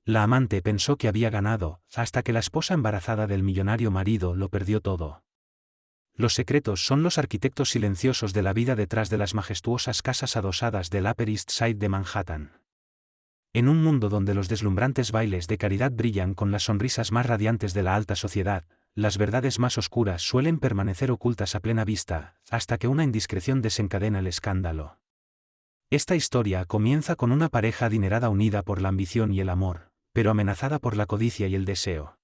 La amante pensó que había ganado, hasta que la esposa embarazada del millonario marido lo perdió todo. Los secretos son los arquitectos silenciosos de la vida detrás de las majestuosas casas adosadas del Upper East Side de Manhattan. En un mundo donde los deslumbrantes bailes de caridad brillan con las sonrisas más radiantes de la alta sociedad, las verdades más oscuras suelen permanecer ocultas a plena vista, hasta que una indiscreción desencadena el escándalo. Esta historia comienza con una pareja adinerada unida por la ambición y el amor, pero amenazada por la codicia y el deseo.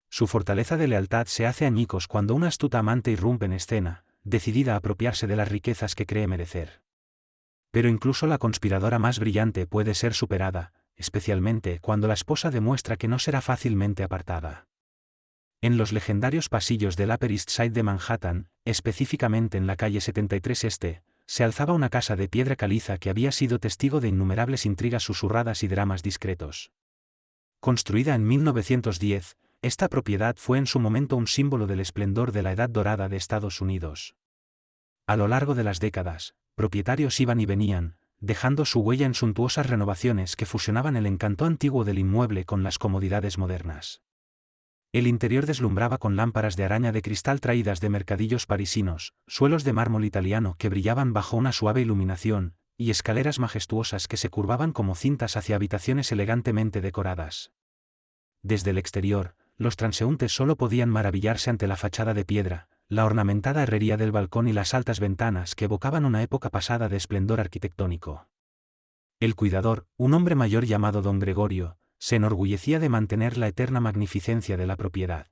Su fortaleza de lealtad se hace añicos cuando una astuta amante irrumpe en escena, decidida a apropiarse de las riquezas que cree merecer. Pero incluso la conspiradora más brillante puede ser superada, especialmente cuando la esposa demuestra que no será fácilmente apartada. En los legendarios pasillos del Upper East Side de Manhattan, específicamente en la calle 73 Este, se alzaba una casa de piedra caliza que había sido testigo de innumerables intrigas susurradas y dramas discretos. Construida en 1910, esta propiedad fue en su momento un símbolo del esplendor de la Edad Dorada de Estados Unidos. A lo largo de las décadas, propietarios iban y venían, dejando su huella en suntuosas renovaciones que fusionaban el encanto antiguo del inmueble con las comodidades modernas. El interior deslumbraba con lámparas de araña de cristal traídas de mercadillos parisinos, suelos de mármol italiano que brillaban bajo una suave iluminación, y escaleras majestuosas que se curvaban como cintas hacia habitaciones elegantemente decoradas. Desde el exterior, los transeúntes solo podían maravillarse ante la fachada de piedra, la ornamentada herrería del balcón y las altas ventanas que evocaban una época pasada de esplendor arquitectónico. El cuidador, un hombre mayor llamado don Gregorio, se enorgullecía de mantener la eterna magnificencia de la propiedad.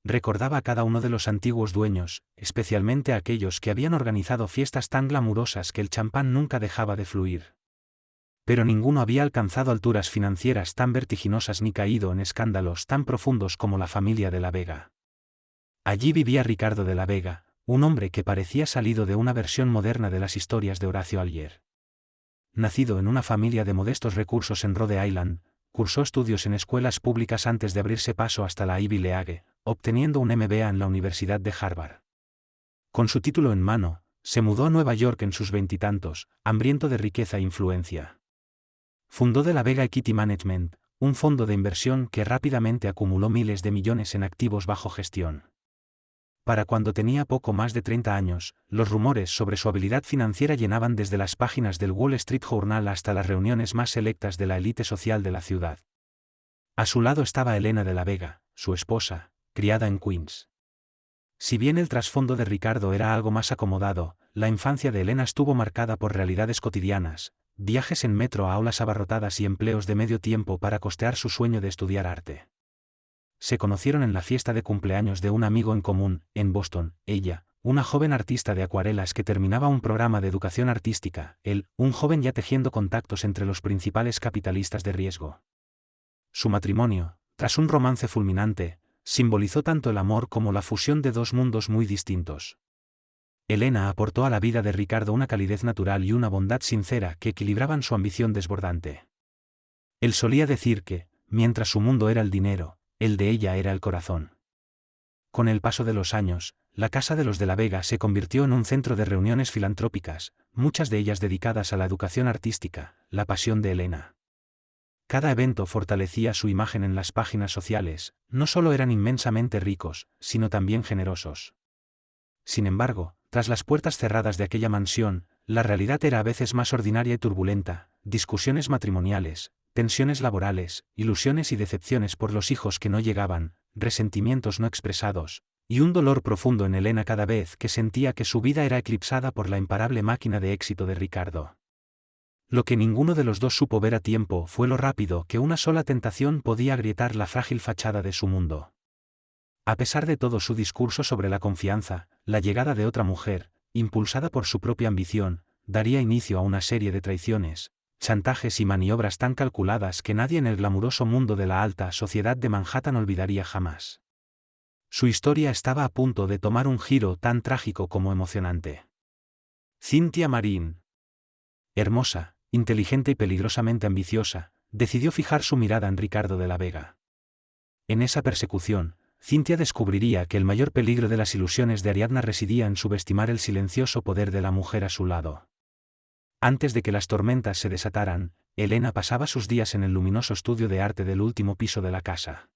Recordaba a cada uno de los antiguos dueños, especialmente a aquellos que habían organizado fiestas tan glamurosas que el champán nunca dejaba de fluir. Pero ninguno había alcanzado alturas financieras tan vertiginosas ni caído en escándalos tan profundos como la familia de la Vega. Allí vivía Ricardo de la Vega, un hombre que parecía salido de una versión moderna de las historias de Horacio Alger. Nacido en una familia de modestos recursos en Rhode Island, cursó estudios en escuelas públicas antes de abrirse paso hasta la Ivy League, obteniendo un MBA en la Universidad de Harvard. Con su título en mano, se mudó a Nueva York en sus veintitantos, hambriento de riqueza e influencia. Fundó de la Vega Equity Management, un fondo de inversión que rápidamente acumuló miles de millones en activos bajo gestión. Para cuando tenía poco más de 30 años, los rumores sobre su habilidad financiera llenaban desde las páginas del Wall Street Journal hasta las reuniones más selectas de la élite social de la ciudad. A su lado estaba Elena de la Vega, su esposa, criada en Queens. Si bien el trasfondo de Ricardo era algo más acomodado, la infancia de Elena estuvo marcada por realidades cotidianas, viajes en metro a aulas abarrotadas y empleos de medio tiempo para costear su sueño de estudiar arte. Se conocieron en la fiesta de cumpleaños de un amigo en común, en Boston, ella, una joven artista de acuarelas que terminaba un programa de educación artística, él, un joven ya tejiendo contactos entre los principales capitalistas de riesgo. Su matrimonio, tras un romance fulminante, simbolizó tanto el amor como la fusión de dos mundos muy distintos. Elena aportó a la vida de Ricardo una calidez natural y una bondad sincera que equilibraban su ambición desbordante. Él solía decir que, mientras su mundo era el dinero, el de ella era el corazón. Con el paso de los años, la Casa de los de la Vega se convirtió en un centro de reuniones filantrópicas, muchas de ellas dedicadas a la educación artística, la pasión de Elena. Cada evento fortalecía su imagen en las páginas sociales, no solo eran inmensamente ricos, sino también generosos. Sin embargo, tras las puertas cerradas de aquella mansión, la realidad era a veces más ordinaria y turbulenta, discusiones matrimoniales, tensiones laborales, ilusiones y decepciones por los hijos que no llegaban, resentimientos no expresados, y un dolor profundo en Elena cada vez que sentía que su vida era eclipsada por la imparable máquina de éxito de Ricardo. Lo que ninguno de los dos supo ver a tiempo fue lo rápido que una sola tentación podía agrietar la frágil fachada de su mundo. A pesar de todo su discurso sobre la confianza, la llegada de otra mujer, impulsada por su propia ambición, daría inicio a una serie de traiciones, chantajes y maniobras tan calculadas que nadie en el glamuroso mundo de la alta sociedad de Manhattan olvidaría jamás. Su historia estaba a punto de tomar un giro tan trágico como emocionante. Cynthia Marín. Hermosa, inteligente y peligrosamente ambiciosa, decidió fijar su mirada en Ricardo de la Vega. En esa persecución, Cynthia descubriría que el mayor peligro de las ilusiones de Ariadna residía en subestimar el silencioso poder de la mujer a su lado. Antes de que las tormentas se desataran, Elena pasaba sus días en el luminoso estudio de arte del último piso de la casa.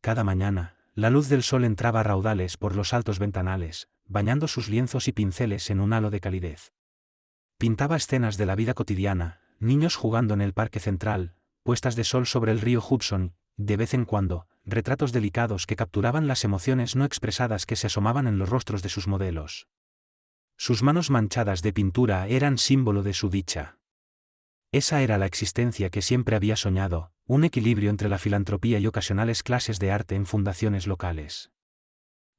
Cada mañana, la luz del sol entraba a raudales por los altos ventanales, bañando sus lienzos y pinceles en un halo de calidez. Pintaba escenas de la vida cotidiana, niños jugando en el parque central, puestas de sol sobre el río Hudson, de vez en cuando, retratos delicados que capturaban las emociones no expresadas que se asomaban en los rostros de sus modelos. Sus manos manchadas de pintura eran símbolo de su dicha. Esa era la existencia que siempre había soñado, un equilibrio entre la filantropía y ocasionales clases de arte en fundaciones locales.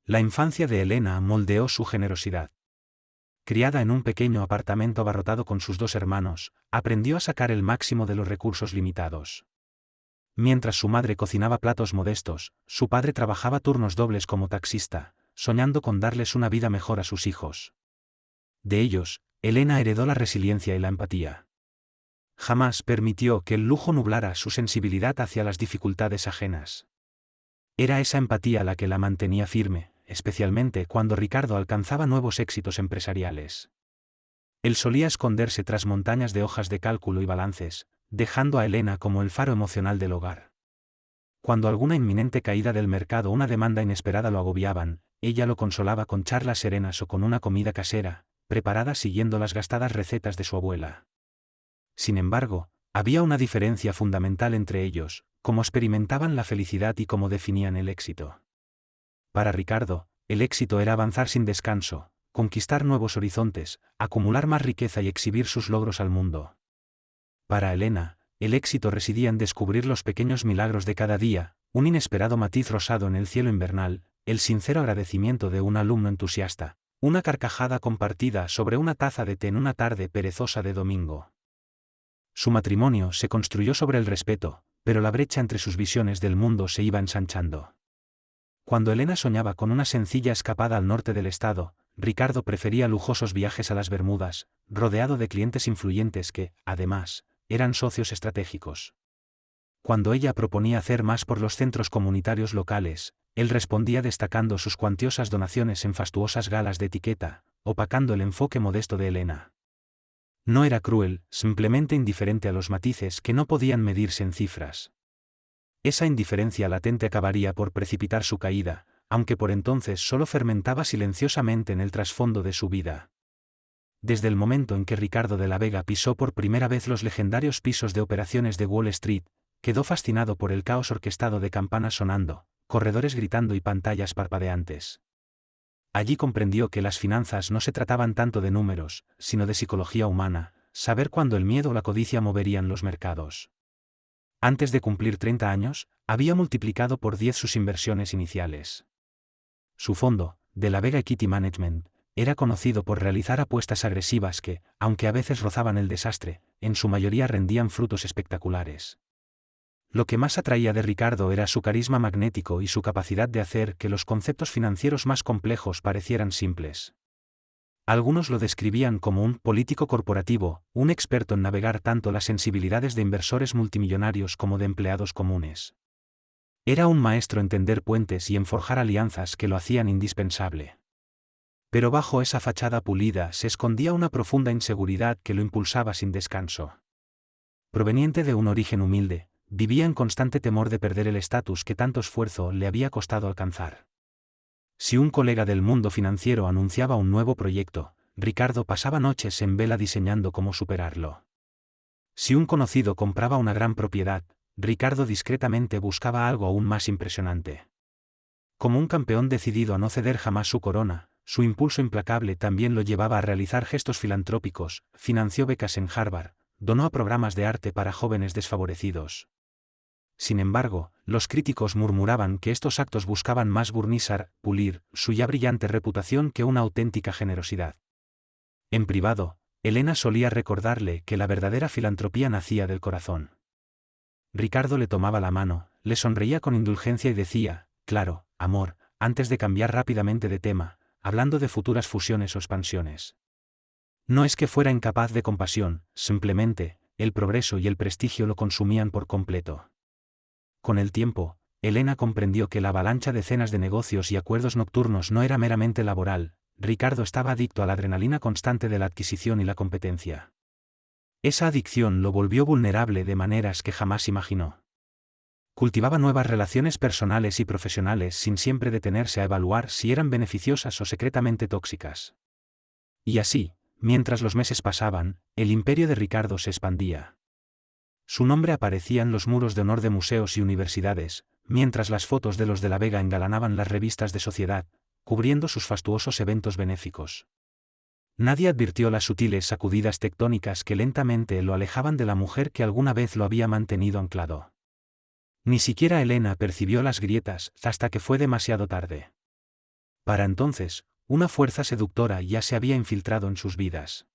La infancia de Elena moldeó su generosidad. Criada en un pequeño apartamento abarrotado con sus 2 hermanos, aprendió a sacar el máximo de los recursos limitados. Mientras su madre cocinaba platos modestos, su padre trabajaba turnos dobles como taxista, soñando con darles una vida mejor a sus hijos. De ellos, Elena heredó la resiliencia y la empatía. Jamás permitió que el lujo nublara su sensibilidad hacia las dificultades ajenas. Era esa empatía la que la mantenía firme, especialmente cuando Ricardo alcanzaba nuevos éxitos empresariales. Él solía esconderse tras montañas de hojas de cálculo y balances, dejando a Elena como el faro emocional del hogar. Cuando alguna inminente caída del mercado o una demanda inesperada lo agobiaban, ella lo consolaba con charlas serenas o con una comida casera, preparada siguiendo las gastadas recetas de su abuela. Sin embargo, había una diferencia fundamental entre ellos, cómo experimentaban la felicidad y cómo definían el éxito. Para Ricardo, el éxito era avanzar sin descanso, conquistar nuevos horizontes, acumular más riqueza y exhibir sus logros al mundo. Para Elena, el éxito residía en descubrir los pequeños milagros de cada día, un inesperado matiz rosado en el cielo invernal, el sincero agradecimiento de un alumno entusiasta, una carcajada compartida sobre una taza de té en una tarde perezosa de domingo. Su matrimonio se construyó sobre el respeto, pero la brecha entre sus visiones del mundo se iba ensanchando. Cuando Elena soñaba con una sencilla escapada al norte del estado, Ricardo prefería lujosos viajes a las Bermudas, rodeado de clientes influyentes que, además, eran socios estratégicos. Cuando ella proponía hacer más por los centros comunitarios locales, él respondía destacando sus cuantiosas donaciones en fastuosas galas de etiqueta, opacando el enfoque modesto de Elena. No era cruel, simplemente indiferente a los matices que no podían medirse en cifras. Esa indiferencia latente acabaría por precipitar su caída, aunque por entonces solo fermentaba silenciosamente en el trasfondo de su vida. Desde el momento en que Ricardo de la Vega pisó por primera vez los legendarios pisos de operaciones de Wall Street, quedó fascinado por el caos orquestado de campanas sonando, corredores gritando y pantallas parpadeantes. Allí comprendió que las finanzas no se trataban tanto de números, sino de psicología humana, saber cuándo el miedo o la codicia moverían los mercados. Antes de cumplir 30 años, había multiplicado por 10 sus inversiones iniciales. Su fondo, de la Vega Equity Management, era conocido por realizar apuestas agresivas que, aunque a veces rozaban el desastre, en su mayoría rendían frutos espectaculares. Lo que más atraía de Ricardo era su carisma magnético y su capacidad de hacer que los conceptos financieros más complejos parecieran simples. Algunos lo describían como un político corporativo, un experto en navegar tanto las sensibilidades de inversores multimillonarios como de empleados comunes. Era un maestro en tender puentes y en forjar alianzas que lo hacían indispensable. Pero bajo esa fachada pulida se escondía una profunda inseguridad que lo impulsaba sin descanso. Proveniente de un origen humilde, vivía en constante temor de perder el estatus que tanto esfuerzo le había costado alcanzar. Si un colega del mundo financiero anunciaba un nuevo proyecto, Ricardo pasaba noches en vela diseñando cómo superarlo. Si un conocido compraba una gran propiedad, Ricardo discretamente buscaba algo aún más impresionante. Como un campeón decidido a no ceder jamás su corona, su impulso implacable también lo llevaba a realizar gestos filantrópicos, financió becas en Harvard, donó a programas de arte para jóvenes desfavorecidos. Sin embargo, los críticos murmuraban que estos actos buscaban más burnizar, pulir, su ya brillante reputación que una auténtica generosidad. En privado, Elena solía recordarle que la verdadera filantropía nacía del corazón. Ricardo le tomaba la mano, le sonreía con indulgencia y decía, claro, amor, antes de cambiar rápidamente de tema, hablando de futuras fusiones o expansiones. No es que fuera incapaz de compasión, simplemente, el progreso y el prestigio lo consumían por completo. Con el tiempo, Elena comprendió que la avalancha de cenas de negocios y acuerdos nocturnos no era meramente laboral, Ricardo estaba adicto a la adrenalina constante de la adquisición y la competencia. Esa adicción lo volvió vulnerable de maneras que jamás imaginó. Cultivaba nuevas relaciones personales y profesionales sin siempre detenerse a evaluar si eran beneficiosas o secretamente tóxicas. Y así, mientras los meses pasaban, el imperio de Ricardo se expandía. Su nombre aparecía en los muros de honor de museos y universidades, mientras las fotos de los de la Vega engalanaban las revistas de sociedad, cubriendo sus fastuosos eventos benéficos. Nadie advirtió las sutiles sacudidas tectónicas que lentamente lo alejaban de la mujer que alguna vez lo había mantenido anclado. Ni siquiera Elena percibió las grietas hasta que fue demasiado tarde. Para entonces, una fuerza seductora ya se había infiltrado en sus vidas.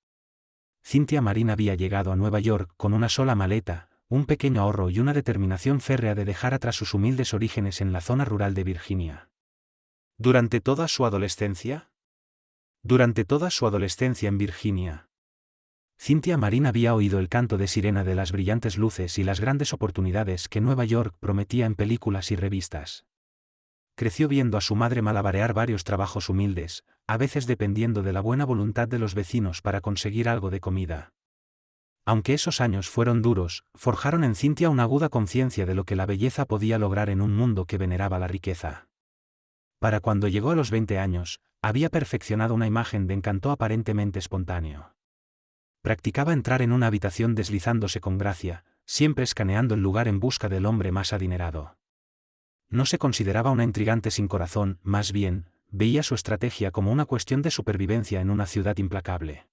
Cynthia Marín había llegado a Nueva York con una sola maleta, un pequeño ahorro y una determinación férrea de dejar atrás sus humildes orígenes en la zona rural de Virginia. ¿Durante toda su adolescencia? Durante toda su adolescencia en Virginia. Cynthia Marín había oído el canto de sirena de las brillantes luces y las grandes oportunidades que Nueva York prometía en películas y revistas. Creció viendo a su madre malabarear varios trabajos humildes, a veces dependiendo de la buena voluntad de los vecinos para conseguir algo de comida. Aunque esos años fueron duros, forjaron en Cynthia una aguda conciencia de lo que la belleza podía lograr en un mundo que veneraba la riqueza. Para cuando llegó a los 20 años, había perfeccionado una imagen de encanto aparentemente espontáneo. Practicaba entrar en una habitación deslizándose con gracia, siempre escaneando el lugar en busca del hombre más adinerado. No se consideraba una intrigante sin corazón, más bien, veía su estrategia como una cuestión de supervivencia en una ciudad implacable.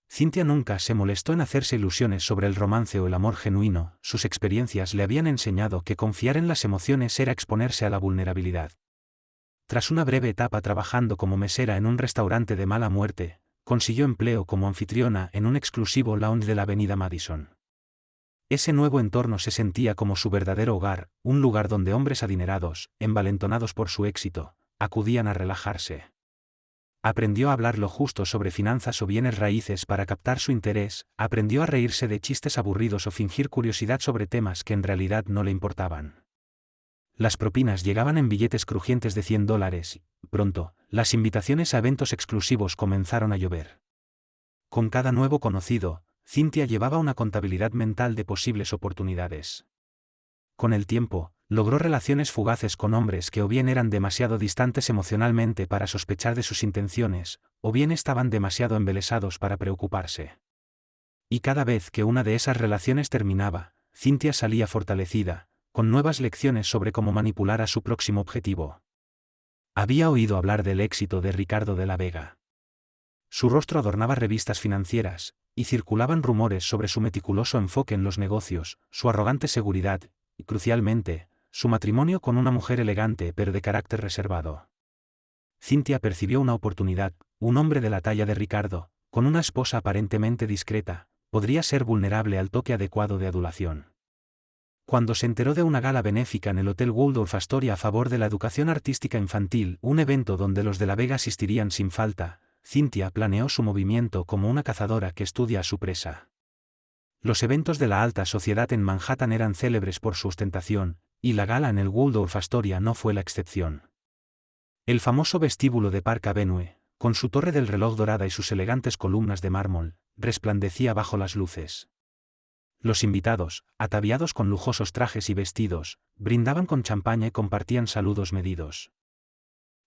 Cynthia nunca se molestó en hacerse ilusiones sobre el romance o el amor genuino, sus experiencias le habían enseñado que confiar en las emociones era exponerse a la vulnerabilidad. Tras una breve etapa trabajando como mesera en un restaurante de mala muerte, consiguió empleo como anfitriona en un exclusivo lounge de la avenida Madison. Ese nuevo entorno se sentía como su verdadero hogar, un lugar donde hombres adinerados, envalentonados por su éxito, acudían a relajarse. Aprendió a hablar lo justo sobre finanzas o bienes raíces para captar su interés, aprendió a reírse de chistes aburridos o fingir curiosidad sobre temas que en realidad no le importaban. Las propinas llegaban en billetes crujientes de $100 y, pronto, las invitaciones a eventos exclusivos comenzaron a llover. Con cada nuevo conocido, Cynthia llevaba una contabilidad mental de posibles oportunidades. Con el tiempo, logró relaciones fugaces con hombres que o bien eran demasiado distantes emocionalmente para sospechar de sus intenciones, o bien estaban demasiado embelesados para preocuparse. Y cada vez que una de esas relaciones terminaba, Cynthia salía fortalecida, con nuevas lecciones sobre cómo manipular a su próximo objetivo. Había oído hablar del éxito de Ricardo de la Vega. Su rostro adornaba revistas financieras, y circulaban rumores sobre su meticuloso enfoque en los negocios, su arrogante seguridad, y crucialmente, su matrimonio con una mujer elegante pero de carácter reservado. Cynthia percibió una oportunidad, un hombre de la talla de Ricardo, con una esposa aparentemente discreta, podría ser vulnerable al toque adecuado de adulación. Cuando se enteró de una gala benéfica en el Hotel Waldorf Astoria a favor de la educación artística infantil, un evento donde los de la Vega asistirían sin falta, Cynthia planeó su movimiento como una cazadora que estudia a su presa. Los eventos de la alta sociedad en Manhattan eran célebres por su ostentación, y la gala en el Waldorf Astoria no fue la excepción. El famoso vestíbulo de Park Avenue, con su torre del reloj dorada y sus elegantes columnas de mármol, resplandecía bajo las luces. Los invitados, ataviados con lujosos trajes y vestidos, brindaban con champaña y compartían saludos medidos.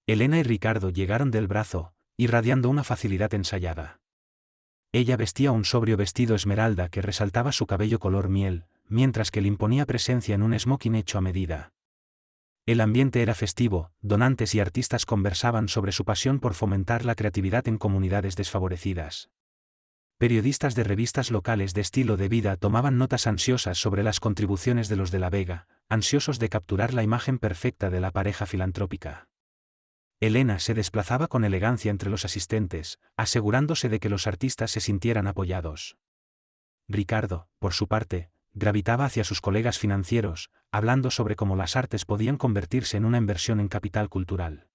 Elena y Ricardo llegaron del brazo, irradiando una facilidad ensayada. Ella vestía un sobrio vestido esmeralda que resaltaba su cabello color miel, mientras que le imponía presencia en un smoking hecho a medida. El ambiente era festivo, donantes y artistas conversaban sobre su pasión por fomentar la creatividad en comunidades desfavorecidas. Periodistas de revistas locales de estilo de vida tomaban notas ansiosas sobre las contribuciones de los de la Vega, ansiosos de capturar la imagen perfecta de la pareja filantrópica. Elena se desplazaba con elegancia entre los asistentes, asegurándose de que los artistas se sintieran apoyados. Ricardo, por su parte, gravitaba hacia sus colegas financieros, hablando sobre cómo las artes podían convertirse en una inversión en capital cultural.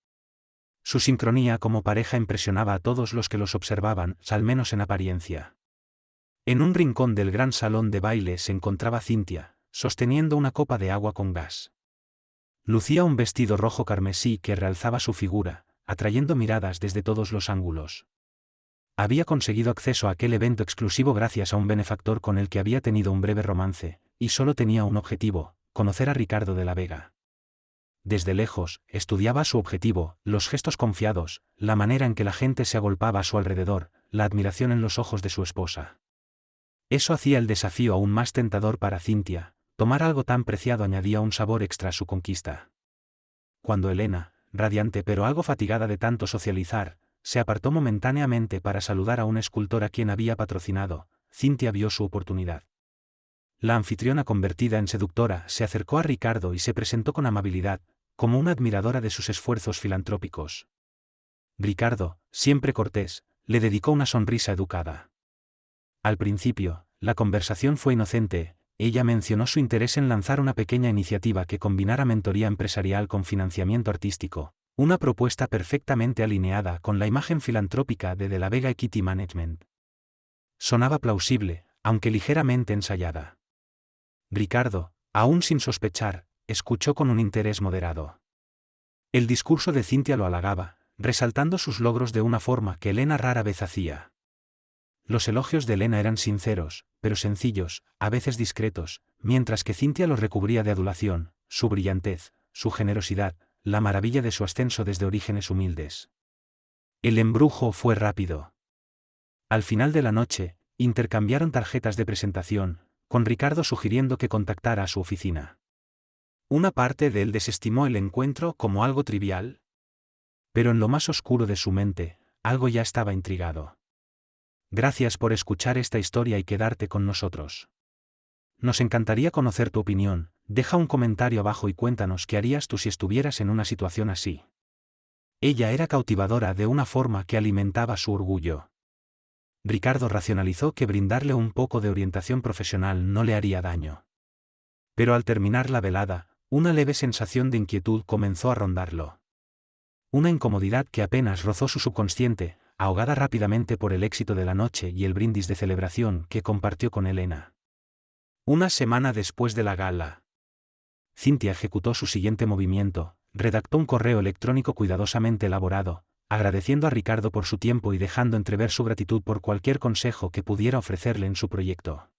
Su sincronía como pareja impresionaba a todos los que los observaban, al menos en apariencia. En un rincón del gran salón de baile se encontraba Cynthia, sosteniendo una copa de agua con gas. Lucía un vestido rojo carmesí que realzaba su figura, atrayendo miradas desde todos los ángulos. Había conseguido acceso a aquel evento exclusivo gracias a un benefactor con el que había tenido un breve romance, y solo tenía un objetivo: conocer a Ricardo de la Vega. Desde lejos, estudiaba su objetivo, los gestos confiados, la manera en que la gente se agolpaba a su alrededor, la admiración en los ojos de su esposa. Eso hacía el desafío aún más tentador para Cynthia. Tomar algo tan preciado añadía un sabor extra a su conquista. Cuando Elena, radiante pero algo fatigada de tanto socializar, se apartó momentáneamente para saludar a un escultor a quien había patrocinado, Cynthia vio su oportunidad. La anfitriona convertida en seductora se acercó a Ricardo y se presentó con amabilidad, como una admiradora de sus esfuerzos filantrópicos. Ricardo, siempre cortés, le dedicó una sonrisa educada. Al principio, la conversación fue inocente. Ella mencionó su interés en lanzar una pequeña iniciativa que combinara mentoría empresarial con financiamiento artístico, una propuesta perfectamente alineada con la imagen filantrópica de la Vega Equity Management. Sonaba plausible, aunque ligeramente ensayada. Ricardo, aún sin sospechar, escuchó con un interés moderado. El discurso de Cynthia lo halagaba, resaltando sus logros de una forma que Elena rara vez hacía. Los elogios de Elena eran sinceros, pero sencillos, a veces discretos, mientras que Cynthia los recubría de adulación, su brillantez, su generosidad, la maravilla de su ascenso desde orígenes humildes. El embrujo fue rápido. Al final de la noche, intercambiaron tarjetas de presentación, con Ricardo sugiriendo que contactara a su oficina. Una parte de él desestimó el encuentro como algo trivial, pero en lo más oscuro de su mente, algo ya estaba intrigado. Gracias por escuchar esta historia y quedarte con nosotros. Nos encantaría conocer tu opinión. Deja un comentario abajo y cuéntanos qué harías tú si estuvieras en una situación así. Ella era cautivadora de una forma que alimentaba su orgullo. Ricardo racionalizó que brindarle un poco de orientación profesional no le haría daño. Pero al terminar la velada, una leve sensación de inquietud comenzó a rondarlo. Una incomodidad que apenas rozó su subconsciente, ahogada rápidamente por el éxito de la noche y el brindis de celebración que compartió con Elena. Una semana después de la gala, Cynthia ejecutó su siguiente movimiento: redactó un correo electrónico cuidadosamente elaborado, agradeciendo a Ricardo por su tiempo y dejando entrever su gratitud por cualquier consejo que pudiera ofrecerle en su proyecto.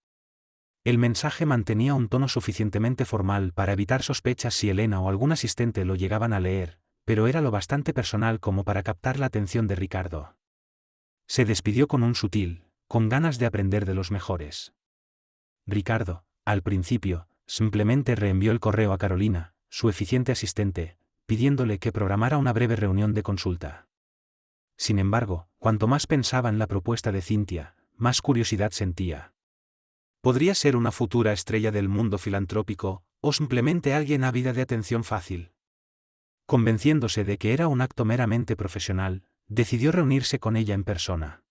El mensaje mantenía un tono suficientemente formal para evitar sospechas si Elena o algún asistente lo llegaban a leer, pero era lo bastante personal como para captar la atención de Ricardo. Se despidió con un sutil, con ganas de aprender de los mejores. Ricardo, al principio, simplemente reenvió el correo a Carolina, su eficiente asistente, pidiéndole que programara una breve reunión de consulta. Sin embargo, cuanto más pensaba en la propuesta de Cynthia, más curiosidad sentía. ¿Podría ser una futura estrella del mundo filantrópico, o simplemente alguien ávida de atención fácil? Convenciéndose de que era un acto meramente profesional, decidió reunirse con ella en persona.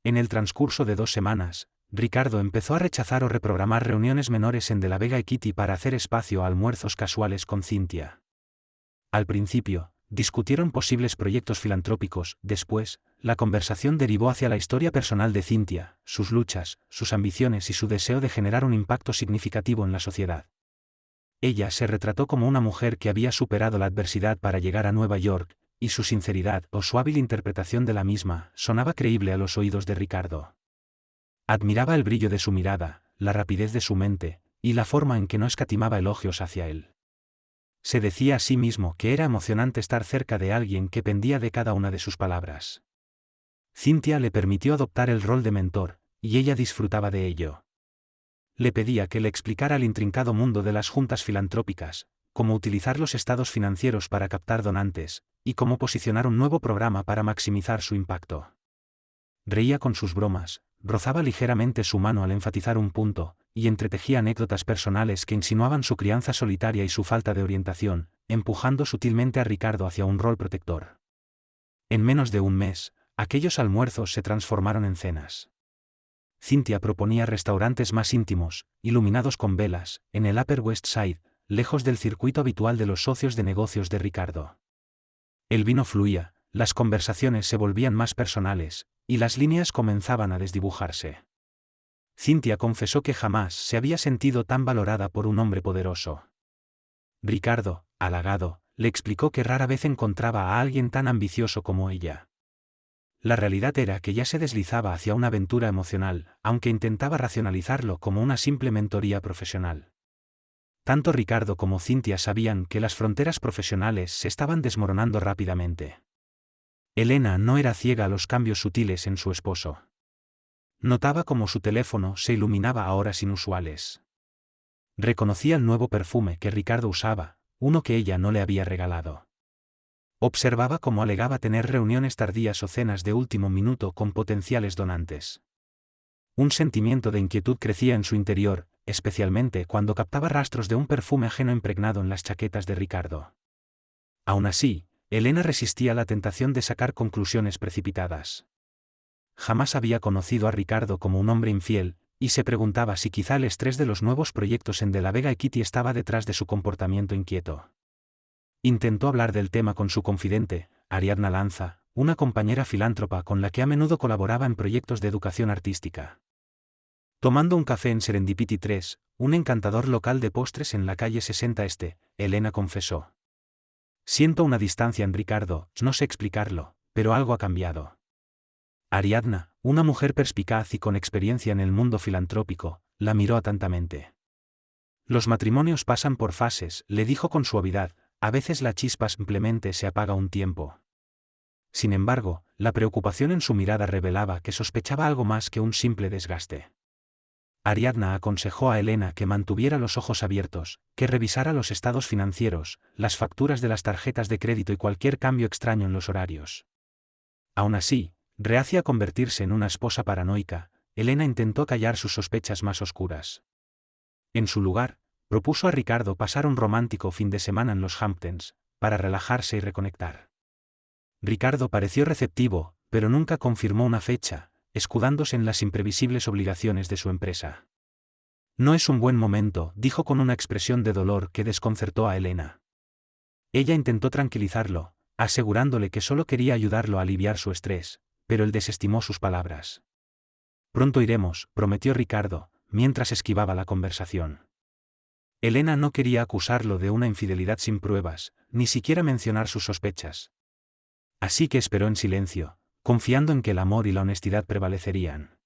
En el transcurso de 2 semanas, Ricardo empezó a rechazar o reprogramar reuniones menores en De la Vega Equity para hacer espacio a almuerzos casuales con Cynthia. Al principio, discutieron posibles proyectos filantrópicos. Después, la conversación derivó hacia la historia personal de Cynthia, sus luchas, sus ambiciones y su deseo de generar un impacto significativo en la sociedad. Ella se retrató como una mujer que había superado la adversidad para llegar a Nueva York, y su sinceridad o su hábil interpretación de la misma sonaba creíble a los oídos de Ricardo. Admiraba el brillo de su mirada, la rapidez de su mente, y la forma en que no escatimaba elogios hacia él. Se decía a sí mismo que era emocionante estar cerca de alguien que pendía de cada una de sus palabras. Cynthia le permitió adoptar el rol de mentor, y ella disfrutaba de ello. Le pedía que le explicara el intrincado mundo de las juntas filantrópicas, cómo utilizar los estados financieros para captar donantes, y cómo posicionar un nuevo programa para maximizar su impacto. Reía con sus bromas, rozaba ligeramente su mano al enfatizar un punto, y entretejía anécdotas personales que insinuaban su crianza solitaria y su falta de orientación, empujando sutilmente a Ricardo hacia un rol protector. En menos de un mes, aquellos almuerzos se transformaron en cenas. Cynthia proponía restaurantes más íntimos, iluminados con velas, en el Upper West Side, lejos del circuito habitual de los socios de negocios de Ricardo. El vino fluía, las conversaciones se volvían más personales, y las líneas comenzaban a desdibujarse. Cynthia confesó que jamás se había sentido tan valorada por un hombre poderoso. Ricardo, halagado, le explicó que rara vez encontraba a alguien tan ambicioso como ella. La realidad era que ya se deslizaba hacia una aventura emocional, aunque intentaba racionalizarlo como una simple mentoría profesional. Tanto Ricardo como Cynthia sabían que las fronteras profesionales se estaban desmoronando rápidamente. Elena no era ciega a los cambios sutiles en su esposo. Notaba cómo su teléfono se iluminaba a horas inusuales. Reconocía el nuevo perfume que Ricardo usaba, uno que ella no le había regalado. Observaba cómo alegaba tener reuniones tardías o cenas de último minuto con potenciales donantes. Un sentimiento de inquietud crecía en su interior, especialmente cuando captaba rastros de un perfume ajeno impregnado en las chaquetas de Ricardo. Aún así, Elena resistía la tentación de sacar conclusiones precipitadas. Jamás había conocido a Ricardo como un hombre infiel, y se preguntaba si quizá el estrés de los nuevos proyectos en De la Vega y Kitty estaba detrás de su comportamiento inquieto. Intentó hablar del tema con su confidente, Ariadna Lanza, una compañera filántropa con la que a menudo colaboraba en proyectos de educación artística. Tomando un café en Serendipity 3, un encantador local de postres en la calle 60 Este, Elena confesó: «Siento una distancia en Ricardo, no sé explicarlo, pero algo ha cambiado». Ariadna, una mujer perspicaz y con experiencia en el mundo filantrópico, la miró atentamente. «Los matrimonios pasan por fases», le dijo con suavidad, «a veces la chispa simplemente se apaga un tiempo». Sin embargo, la preocupación en su mirada revelaba que sospechaba algo más que un simple desgaste. Ariadna aconsejó a Elena que mantuviera los ojos abiertos, que revisara los estados financieros, las facturas de las tarjetas de crédito y cualquier cambio extraño en los horarios. Aún así, reacia a convertirse en una esposa paranoica, Elena intentó callar sus sospechas más oscuras. En su lugar, propuso a Ricardo pasar un romántico fin de semana en los Hamptons, para relajarse y reconectar. Ricardo pareció receptivo, pero nunca confirmó una fecha, escudándose en las imprevisibles obligaciones de su empresa. «No es un buen momento», dijo con una expresión de dolor que desconcertó a Elena. Ella intentó tranquilizarlo, asegurándole que solo quería ayudarlo a aliviar su estrés, pero él desestimó sus palabras. «Pronto iremos», prometió Ricardo, mientras esquivaba la conversación. Elena no quería acusarlo de una infidelidad sin pruebas, ni siquiera mencionar sus sospechas. Así que esperó en silencio, confiando en que el amor y la honestidad prevalecerían.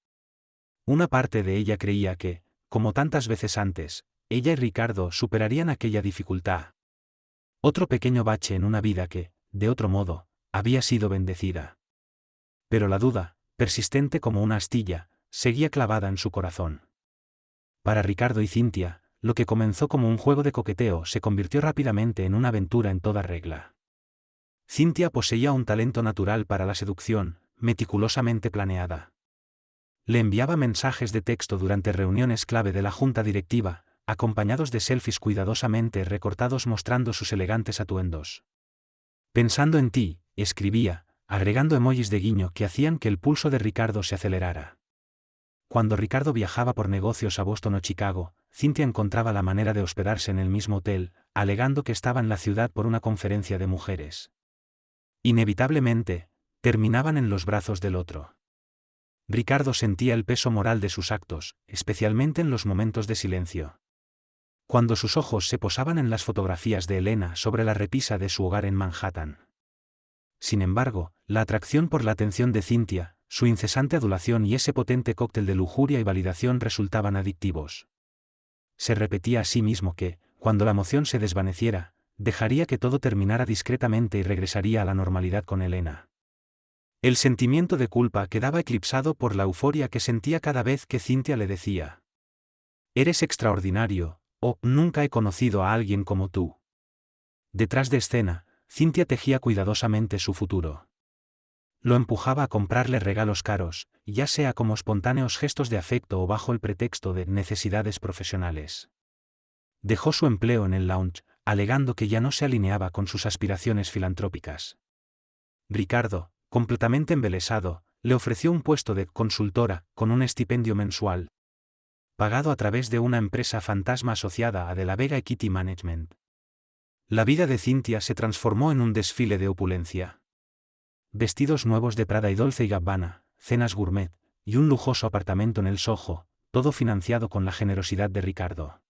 Una parte de ella creía que, como tantas veces antes, ella y Ricardo superarían aquella dificultad. Otro pequeño bache en una vida que, de otro modo, había sido bendecida. Pero la duda, persistente como una astilla, seguía clavada en su corazón. Para Ricardo y Cynthia, lo que comenzó como un juego de coqueteo se convirtió rápidamente en una aventura en toda regla. Cynthia poseía un talento natural para la seducción, meticulosamente planeada. Le enviaba mensajes de texto durante reuniones clave de la junta directiva, acompañados de selfies cuidadosamente recortados mostrando sus elegantes atuendos. «Pensando en ti», escribía, agregando emojis de guiño que hacían que el pulso de Ricardo se acelerara. Cuando Ricardo viajaba por negocios a Boston o Chicago, Cynthia encontraba la manera de hospedarse en el mismo hotel, alegando que estaba en la ciudad por una conferencia de mujeres. Inevitablemente, terminaban en los brazos del otro. Ricardo sentía el peso moral de sus actos, especialmente en los momentos de silencio. Cuando sus ojos se posaban en las fotografías de Elena sobre la repisa de su hogar en Manhattan. Sin embargo, la atracción por la atención de Cynthia, su incesante adulación y ese potente cóctel de lujuria y validación resultaban adictivos. Se repetía a sí mismo que, cuando la emoción se desvaneciera, dejaría que todo terminara discretamente y regresaría a la normalidad con Elena. El sentimiento de culpa quedaba eclipsado por la euforia que sentía cada vez que Cynthia le decía: «Eres extraordinario», o «Nunca he conocido a alguien como tú». Detrás de escena, Cynthia tejía cuidadosamente su futuro. Lo empujaba a comprarle regalos caros, ya sea como espontáneos gestos de afecto o bajo el pretexto de necesidades profesionales. Dejó su empleo en el lounge, alegando que ya no se alineaba con sus aspiraciones filantrópicas. Ricardo, completamente embelesado, le ofreció un puesto de consultora, con un estipendio mensual, pagado a través de una empresa fantasma asociada a De la Vega y Kitty Management. La vida de Cynthia se transformó en un desfile de opulencia. Vestidos nuevos de Prada y Dolce & Gabbana, cenas gourmet, y un lujoso apartamento en el Soho, todo financiado con la generosidad de Ricardo.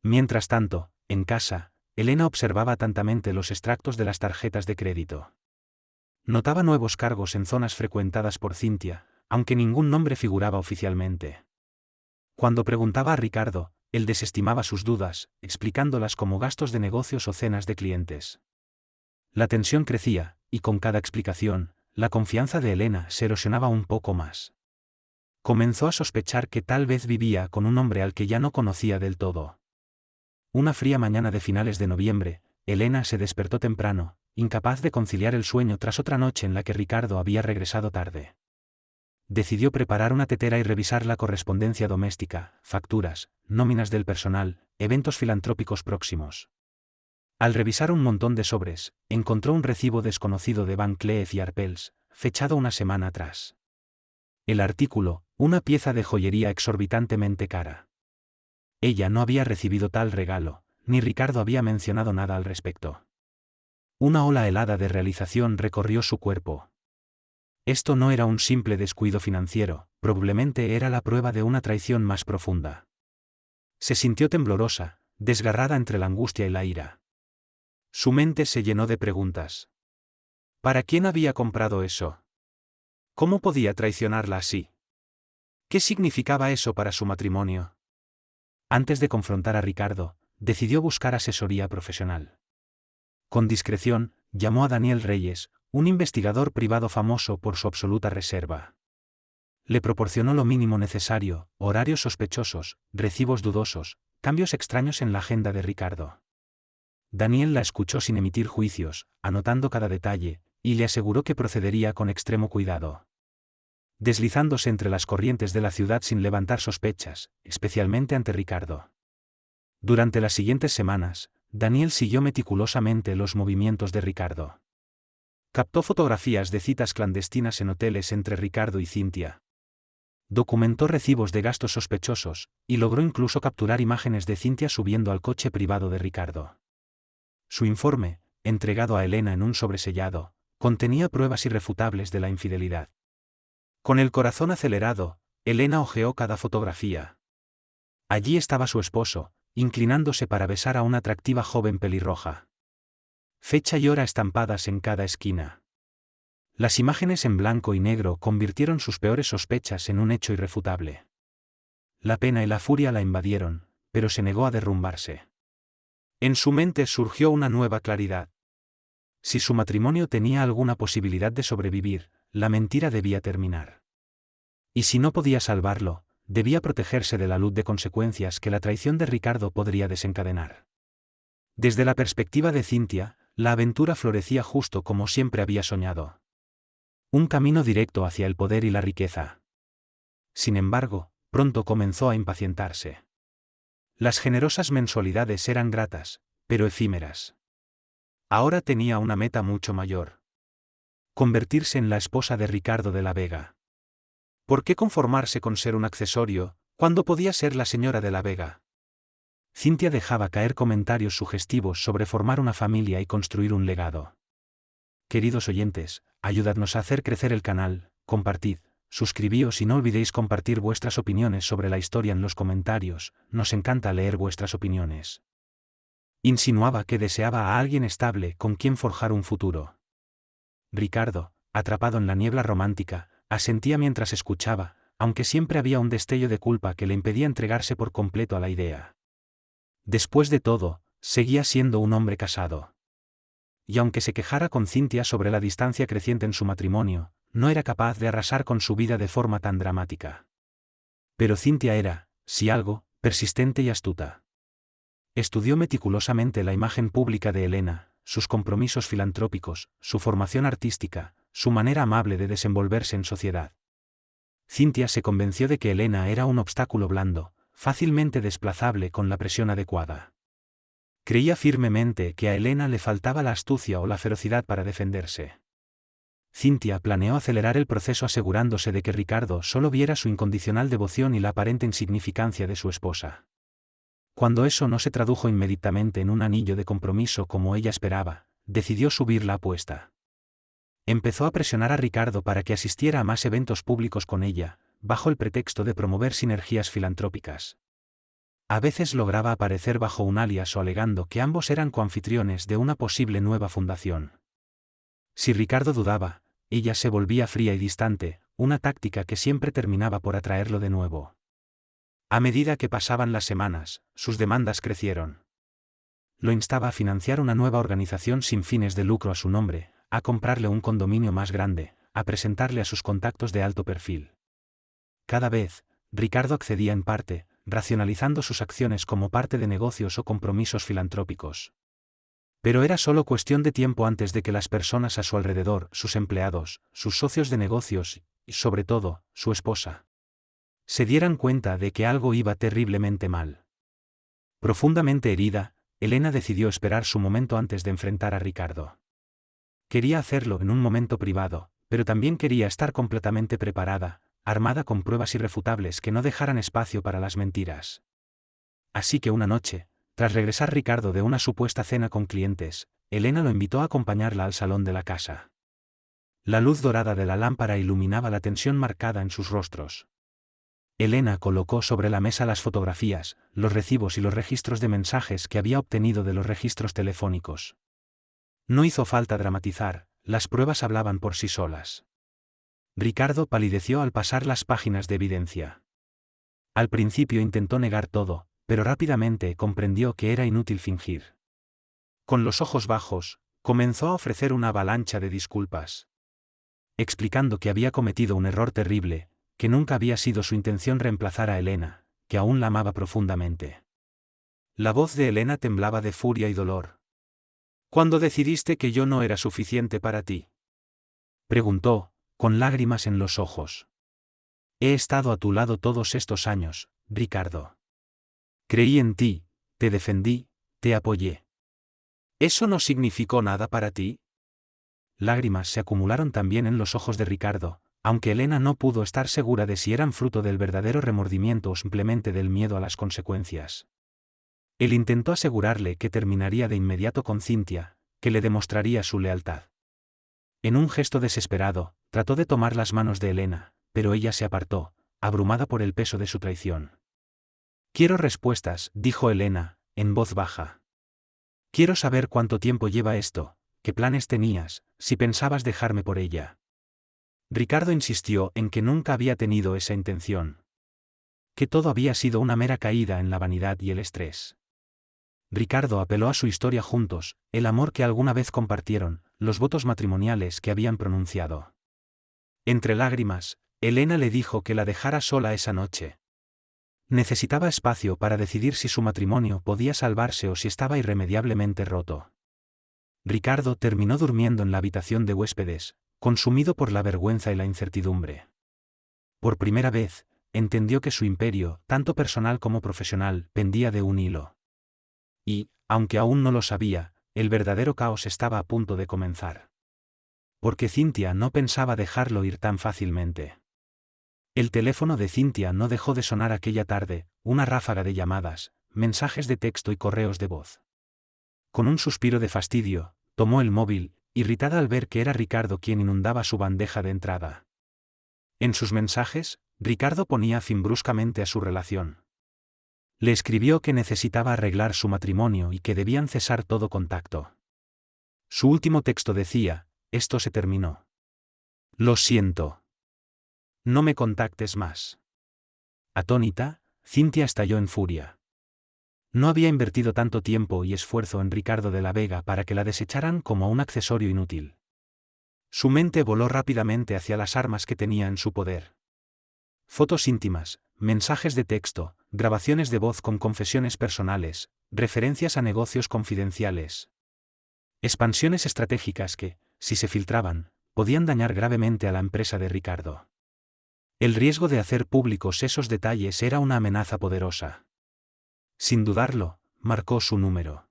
Mientras tanto, en casa, Elena observaba atentamente los extractos de las tarjetas de crédito. Notaba nuevos cargos en zonas frecuentadas por Cynthia, aunque ningún nombre figuraba oficialmente. Cuando preguntaba a Ricardo, él desestimaba sus dudas, explicándolas como gastos de negocios o cenas de clientes. La tensión crecía, y con cada explicación, la confianza de Elena se erosionaba un poco más. Comenzó a sospechar que tal vez vivía con un hombre al que ya no conocía del todo. Una fría mañana de finales de noviembre, Elena se despertó temprano, incapaz de conciliar el sueño tras otra noche en la que Ricardo había regresado tarde. Decidió preparar una tetera y revisar la correspondencia doméstica, facturas, nóminas del personal, eventos filantrópicos próximos. Al revisar un montón de sobres, encontró un recibo desconocido de Van Cleef y Arpels, fechado una semana atrás. El artículo, una pieza de joyería exorbitantemente cara. Ella no había recibido tal regalo, ni Ricardo había mencionado nada al respecto. Una ola helada de realización recorrió su cuerpo. Esto no era un simple descuido financiero, probablemente era la prueba de una traición más profunda. Se sintió temblorosa, desgarrada entre la angustia y la ira. Su mente se llenó de preguntas. ¿Para quién había comprado eso? ¿Cómo podía traicionarla así? ¿Qué significaba eso para su matrimonio? Antes de confrontar a Ricardo, decidió buscar asesoría profesional. Con discreción, llamó a Daniel Reyes, un investigador privado famoso por su absoluta reserva. Le proporcionó lo mínimo necesario, horarios sospechosos, recibos dudosos, cambios extraños en la agenda de Ricardo. Daniel la escuchó sin emitir juicios, anotando cada detalle, y le aseguró que procedería con extremo cuidado. Deslizándose entre las corrientes de la ciudad sin levantar sospechas, especialmente ante Ricardo. Durante las siguientes semanas, Daniel siguió meticulosamente los movimientos de Ricardo. Captó fotografías de citas clandestinas en hoteles entre Ricardo y Cynthia. Documentó recibos de gastos sospechosos, y logró incluso capturar imágenes de Cynthia subiendo al coche privado de Ricardo. Su informe, entregado a Elena en un sobresellado, contenía pruebas irrefutables de la infidelidad. Con el corazón acelerado, Elena hojeó cada fotografía. Allí estaba su esposo, inclinándose para besar a una atractiva joven pelirroja. Fecha y hora estampadas en cada esquina. Las imágenes en blanco y negro convirtieron sus peores sospechas en un hecho irrefutable. La pena y la furia la invadieron, pero se negó a derrumbarse. En su mente surgió una nueva claridad. Si su matrimonio tenía alguna posibilidad de sobrevivir, la mentira debía terminar. Y si no podía salvarlo, debía protegerse de la luz de consecuencias que la traición de Ricardo podría desencadenar. Desde la perspectiva de Cynthia, la aventura florecía justo como siempre había soñado. Un camino directo hacia el poder y la riqueza. Sin embargo, pronto comenzó a impacientarse. Las generosas mensualidades eran gratas, pero efímeras. Ahora tenía una meta mucho mayor. Convertirse en la esposa de Ricardo de la Vega. ¿Por qué conformarse con ser un accesorio, cuando podía ser la señora de la Vega? Cynthia dejaba caer comentarios sugestivos sobre formar una familia y construir un legado. Queridos oyentes, ayudadnos a hacer crecer el canal, compartid, suscribíos y no olvidéis compartir vuestras opiniones sobre la historia en los comentarios, nos encanta leer vuestras opiniones. Insinuaba que deseaba a alguien estable con quien forjar un futuro. Ricardo, atrapado en la niebla romántica, asentía mientras escuchaba, aunque siempre había un destello de culpa que le impedía entregarse por completo a la idea. Después de todo, seguía siendo un hombre casado. Y aunque se quejara con Cynthia sobre la distancia creciente en su matrimonio, no era capaz de arrasar con su vida de forma tan dramática. Pero Cynthia era, si algo, persistente y astuta. Estudió meticulosamente la imagen pública de Elena, sus compromisos filantrópicos, su formación artística, su manera amable de desenvolverse en sociedad. Cynthia se convenció de que Elena era un obstáculo blando, fácilmente desplazable con la presión adecuada. Creía firmemente que a Elena le faltaba la astucia o la ferocidad para defenderse. Cynthia planeó acelerar el proceso asegurándose de que Ricardo solo viera su incondicional devoción y la aparente insignificancia de su esposa. Cuando eso no se tradujo inmediatamente en un anillo de compromiso como ella esperaba, decidió subir la apuesta. Empezó a presionar a Ricardo para que asistiera a más eventos públicos con ella, bajo el pretexto de promover sinergias filantrópicas. A veces lograba aparecer bajo un alias o alegando que ambos eran coanfitriones de una posible nueva fundación. Si Ricardo dudaba, ella se volvía fría y distante, una táctica que siempre terminaba por atraerlo de nuevo. A medida que pasaban las semanas, sus demandas crecieron. Lo instaba a financiar una nueva organización sin fines de lucro a su nombre, a comprarle un condominio más grande, a presentarle a sus contactos de alto perfil. Cada vez, Ricardo accedía en parte, racionalizando sus acciones como parte de negocios o compromisos filantrópicos. Pero era solo cuestión de tiempo antes de que las personas a su alrededor, sus empleados, sus socios de negocios, y sobre todo, su esposa, se dieran cuenta de que algo iba terriblemente mal. Profundamente herida, Elena decidió esperar su momento antes de enfrentar a Ricardo. Quería hacerlo en un momento privado, pero también quería estar completamente preparada, armada con pruebas irrefutables que no dejaran espacio para las mentiras. Así que una noche, tras regresar Ricardo de una supuesta cena con clientes, Elena lo invitó a acompañarla al salón de la casa. La luz dorada de la lámpara iluminaba la tensión marcada en sus rostros. Elena colocó sobre la mesa las fotografías, los recibos y los registros de mensajes que había obtenido de los registros telefónicos. No hizo falta dramatizar, las pruebas hablaban por sí solas. Ricardo palideció al pasar las páginas de evidencia. Al principio intentó negar todo, pero rápidamente comprendió que era inútil fingir. Con los ojos bajos, comenzó a ofrecer una avalancha de disculpas, explicando que había cometido un error terrible, que nunca había sido su intención reemplazar a Elena, que aún la amaba profundamente. La voz de Elena temblaba de furia y dolor. ¿Cuándo decidiste que yo no era suficiente para ti?, preguntó, con lágrimas en los ojos. He estado a tu lado todos estos años, Ricardo. Creí en ti, te defendí, te apoyé. ¿Eso no significó nada para ti? Lágrimas se acumularon también en los ojos de Ricardo, aunque Elena no pudo estar segura de si eran fruto del verdadero remordimiento o simplemente del miedo a las consecuencias. Él intentó asegurarle que terminaría de inmediato con Cynthia, que le demostraría su lealtad. En un gesto desesperado, trató de tomar las manos de Elena, pero ella se apartó, abrumada por el peso de su traición. Quiero respuestas, dijo Elena, en voz baja. Quiero saber cuánto tiempo lleva esto, qué planes tenías, si pensabas dejarme por ella. Ricardo insistió en que nunca había tenido esa intención. Que todo había sido una mera caída en la vanidad y el estrés. Ricardo apeló a su historia juntos, el amor que alguna vez compartieron, los votos matrimoniales que habían pronunciado. Entre lágrimas, Elena le dijo que la dejara sola esa noche. Necesitaba espacio para decidir si su matrimonio podía salvarse o si estaba irremediablemente roto. Ricardo terminó durmiendo en la habitación de huéspedes, consumido por la vergüenza y la incertidumbre. Por primera vez, entendió que su imperio, tanto personal como profesional, pendía de un hilo. Y, aunque aún no lo sabía, el verdadero caos estaba a punto de comenzar. Porque Cynthia no pensaba dejarlo ir tan fácilmente. El teléfono de Cynthia no dejó de sonar aquella tarde, una ráfaga de llamadas, mensajes de texto y correos de voz. Con un suspiro de fastidio, tomó el móvil, irritada al ver que era Ricardo quien inundaba su bandeja de entrada. En sus mensajes, Ricardo ponía fin bruscamente a su relación. Le escribió que necesitaba arreglar su matrimonio y que debían cesar todo contacto. Su último texto decía: esto se terminó. Lo siento. No me contactes más. Atónita, Cynthia estalló en furia. No había invertido tanto tiempo y esfuerzo en Ricardo de la Vega para que la desecharan como un accesorio inútil. Su mente voló rápidamente hacia las armas que tenía en su poder. Fotos íntimas, mensajes de texto, grabaciones de voz con confesiones personales, referencias a negocios confidenciales. Expansiones estratégicas que, si se filtraban, podían dañar gravemente a la empresa de Ricardo. El riesgo de hacer públicos esos detalles era una amenaza poderosa. Sin dudarlo, marcó su número.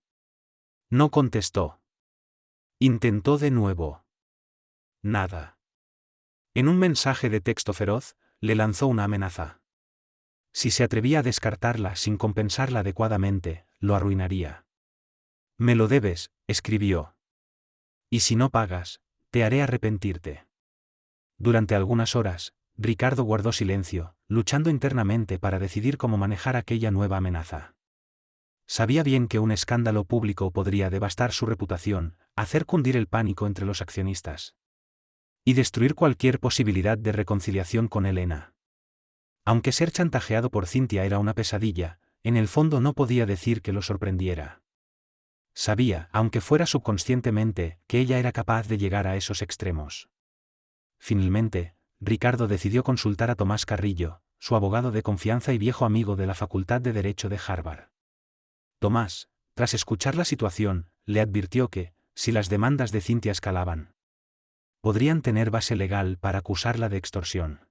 No contestó. Intentó de nuevo. Nada. En un mensaje de texto feroz, le lanzó una amenaza. Si se atrevía a descartarla sin compensarla adecuadamente, lo arruinaría. Me lo debes, escribió. Y si no pagas, te haré arrepentirte. Durante algunas horas, Ricardo guardó silencio, luchando internamente para decidir cómo manejar aquella nueva amenaza. Sabía bien que un escándalo público podría devastar su reputación, hacer cundir el pánico entre los accionistas y destruir cualquier posibilidad de reconciliación con Elena. Aunque ser chantajeado por Cynthia era una pesadilla, en el fondo no podía decir que lo sorprendiera. Sabía, aunque fuera subconscientemente, que ella era capaz de llegar a esos extremos. Finalmente, Ricardo decidió consultar a Tomás Carrillo, su abogado de confianza y viejo amigo de la Facultad de Derecho de Harvard. Tomás, tras escuchar la situación, le advirtió que, si las demandas de Cynthia escalaban, podrían tener base legal para acusarla de extorsión.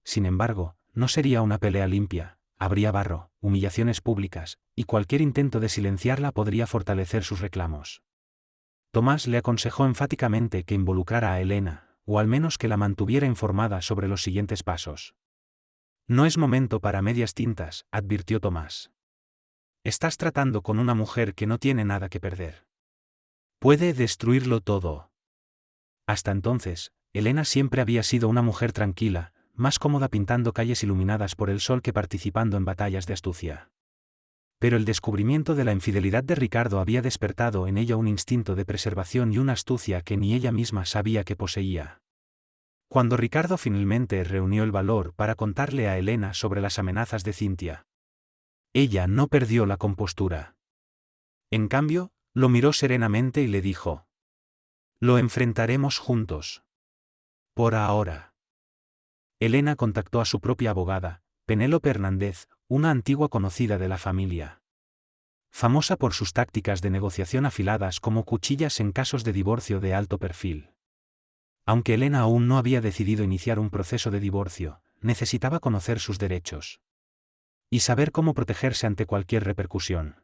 Sin embargo, no sería una pelea limpia, habría barro, humillaciones públicas, y cualquier intento de silenciarla podría fortalecer sus reclamos. Tomás le aconsejó enfáticamente que involucrara a Elena, o al menos que la mantuviera informada sobre los siguientes pasos. No es momento para medias tintas, advirtió Tomás. Estás tratando con una mujer que no tiene nada que perder. Puede destruirlo todo. Hasta entonces, Elena siempre había sido una mujer tranquila, más cómoda pintando calles iluminadas por el sol que participando en batallas de astucia. Pero el descubrimiento de la infidelidad de Ricardo había despertado en ella un instinto de preservación y una astucia que ni ella misma sabía que poseía. Cuando Ricardo finalmente reunió el valor para contarle a Elena sobre las amenazas de Cynthia, ella no perdió la compostura. En cambio, lo miró serenamente y le dijo: «Lo enfrentaremos juntos. Por ahora». Elena contactó a su propia abogada, Penélope Hernández, una antigua conocida de la familia. Famosa por sus tácticas de negociación afiladas como cuchillas en casos de divorcio de alto perfil. Aunque Elena aún no había decidido iniciar un proceso de divorcio, necesitaba conocer sus derechos y saber cómo protegerse ante cualquier repercusión.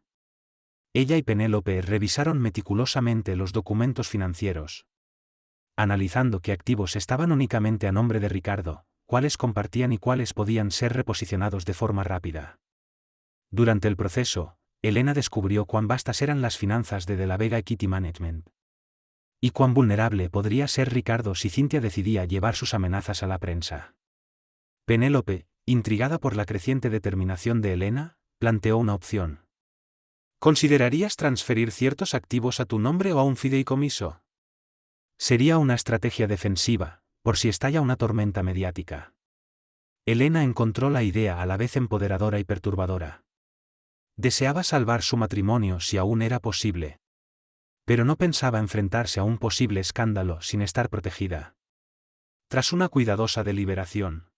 Ella y Penélope revisaron meticulosamente los documentos financieros, analizando qué activos estaban únicamente a nombre de Ricardo, cuáles compartían y cuáles podían ser reposicionados de forma rápida. Durante el proceso, Elena descubrió cuán vastas eran las finanzas de la Vega Equity Management. Y cuán vulnerable podría ser Ricardo si Cynthia decidía llevar sus amenazas a la prensa. Penélope, intrigada por la creciente determinación de Elena, planteó una opción. ¿Considerarías transferir ciertos activos a tu nombre o a un fideicomiso? Sería una estrategia defensiva, por si estalla una tormenta mediática. Elena encontró la idea a la vez empoderadora y perturbadora. Deseaba salvar su matrimonio si aún era posible. Pero no pensaba enfrentarse a un posible escándalo sin estar protegida. Tras una cuidadosa deliberación,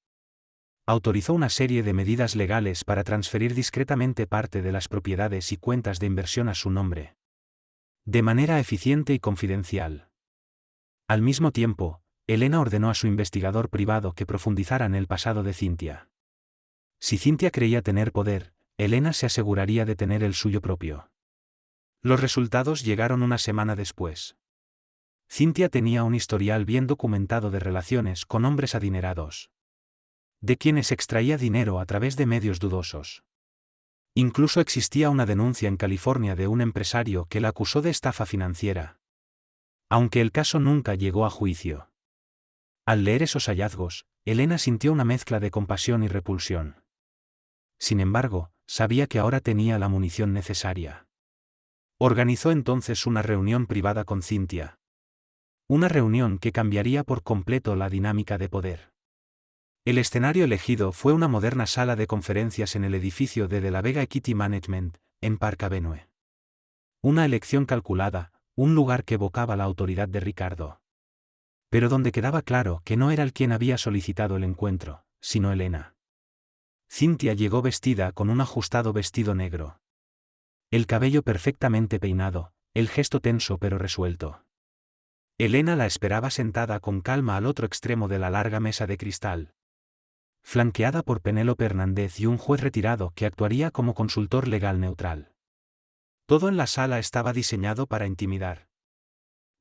autorizó una serie de medidas legales para transferir discretamente parte de las propiedades y cuentas de inversión a su nombre. De manera eficiente y confidencial. Al mismo tiempo, Elena ordenó a su investigador privado que profundizara en el pasado de Cynthia. Si Cynthia creía tener poder, Elena se aseguraría de tener el suyo propio. Los resultados llegaron una semana después. Cynthia tenía un historial bien documentado de relaciones con hombres adinerados, de quienes extraía dinero a través de medios dudosos. Incluso existía una denuncia en California de un empresario que la acusó de estafa financiera. Aunque el caso nunca llegó a juicio. Al leer esos hallazgos, Elena sintió una mezcla de compasión y repulsión. Sin embargo, sabía que ahora tenía la munición necesaria. Organizó entonces una reunión privada con Cynthia. Una reunión que cambiaría por completo la dinámica de poder. El escenario elegido fue una moderna sala de conferencias en el edificio de la Vega Equity Management, en Park Avenue. Una elección calculada, un lugar que evocaba la autoridad de Ricardo. Pero donde quedaba claro que no era él quien había solicitado el encuentro, sino Elena. Cynthia llegó vestida con un ajustado vestido negro. El cabello perfectamente peinado, el gesto tenso pero resuelto. Elena la esperaba sentada con calma al otro extremo de la larga mesa de cristal, flanqueada por Penélope Hernández y un juez retirado que actuaría como consultor legal neutral. Todo en la sala estaba diseñado para intimidar.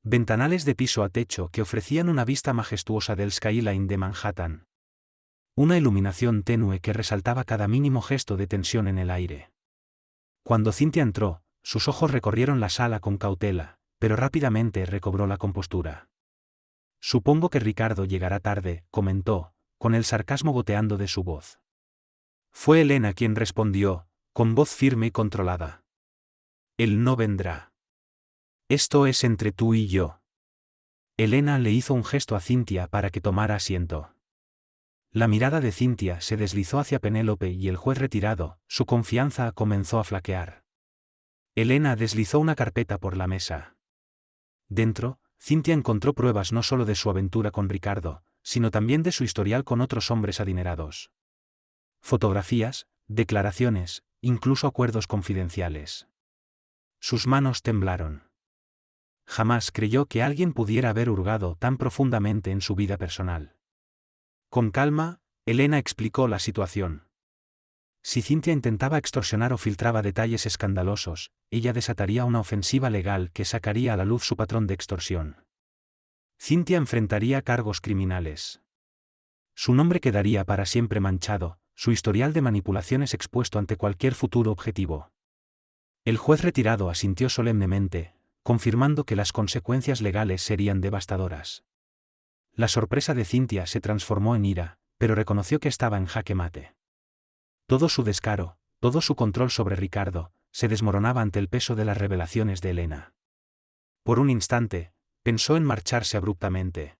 Ventanales de piso a techo que ofrecían una vista majestuosa del skyline de Manhattan. Una iluminación tenue que resaltaba cada mínimo gesto de tensión en el aire. Cuando Cynthia entró, sus ojos recorrieron la sala con cautela, pero rápidamente recobró la compostura. Supongo que Ricardo llegará tarde, comentó, con el sarcasmo goteando de su voz. Fue Elena quien respondió, con voz firme y controlada. Él no vendrá. Esto es entre tú y yo. Elena le hizo un gesto a Cynthia para que tomara asiento. La mirada de Cynthia se deslizó hacia Penélope y el juez retirado, su confianza comenzó a flaquear. Elena deslizó una carpeta por la mesa. Dentro, Cynthia encontró pruebas no solo de su aventura con Ricardo, sino también de su historial con otros hombres adinerados. Fotografías, declaraciones, incluso acuerdos confidenciales. Sus manos temblaron. Jamás creyó que alguien pudiera haber hurgado tan profundamente en su vida personal. Con calma, Elena explicó la situación. Si Cynthia intentaba extorsionar o filtraba detalles escandalosos, ella desataría una ofensiva legal que sacaría a la luz su patrón de extorsión. Cynthia enfrentaría cargos criminales. Su nombre quedaría para siempre manchado, su historial de manipulaciones expuesto ante cualquier futuro objetivo. El juez retirado asintió solemnemente, confirmando que las consecuencias legales serían devastadoras. La sorpresa de Cynthia se transformó en ira, pero reconoció que estaba en jaque mate. Todo su descaro, todo su control sobre Ricardo, se desmoronaba ante el peso de las revelaciones de Elena. Por un instante, pensó en marcharse abruptamente.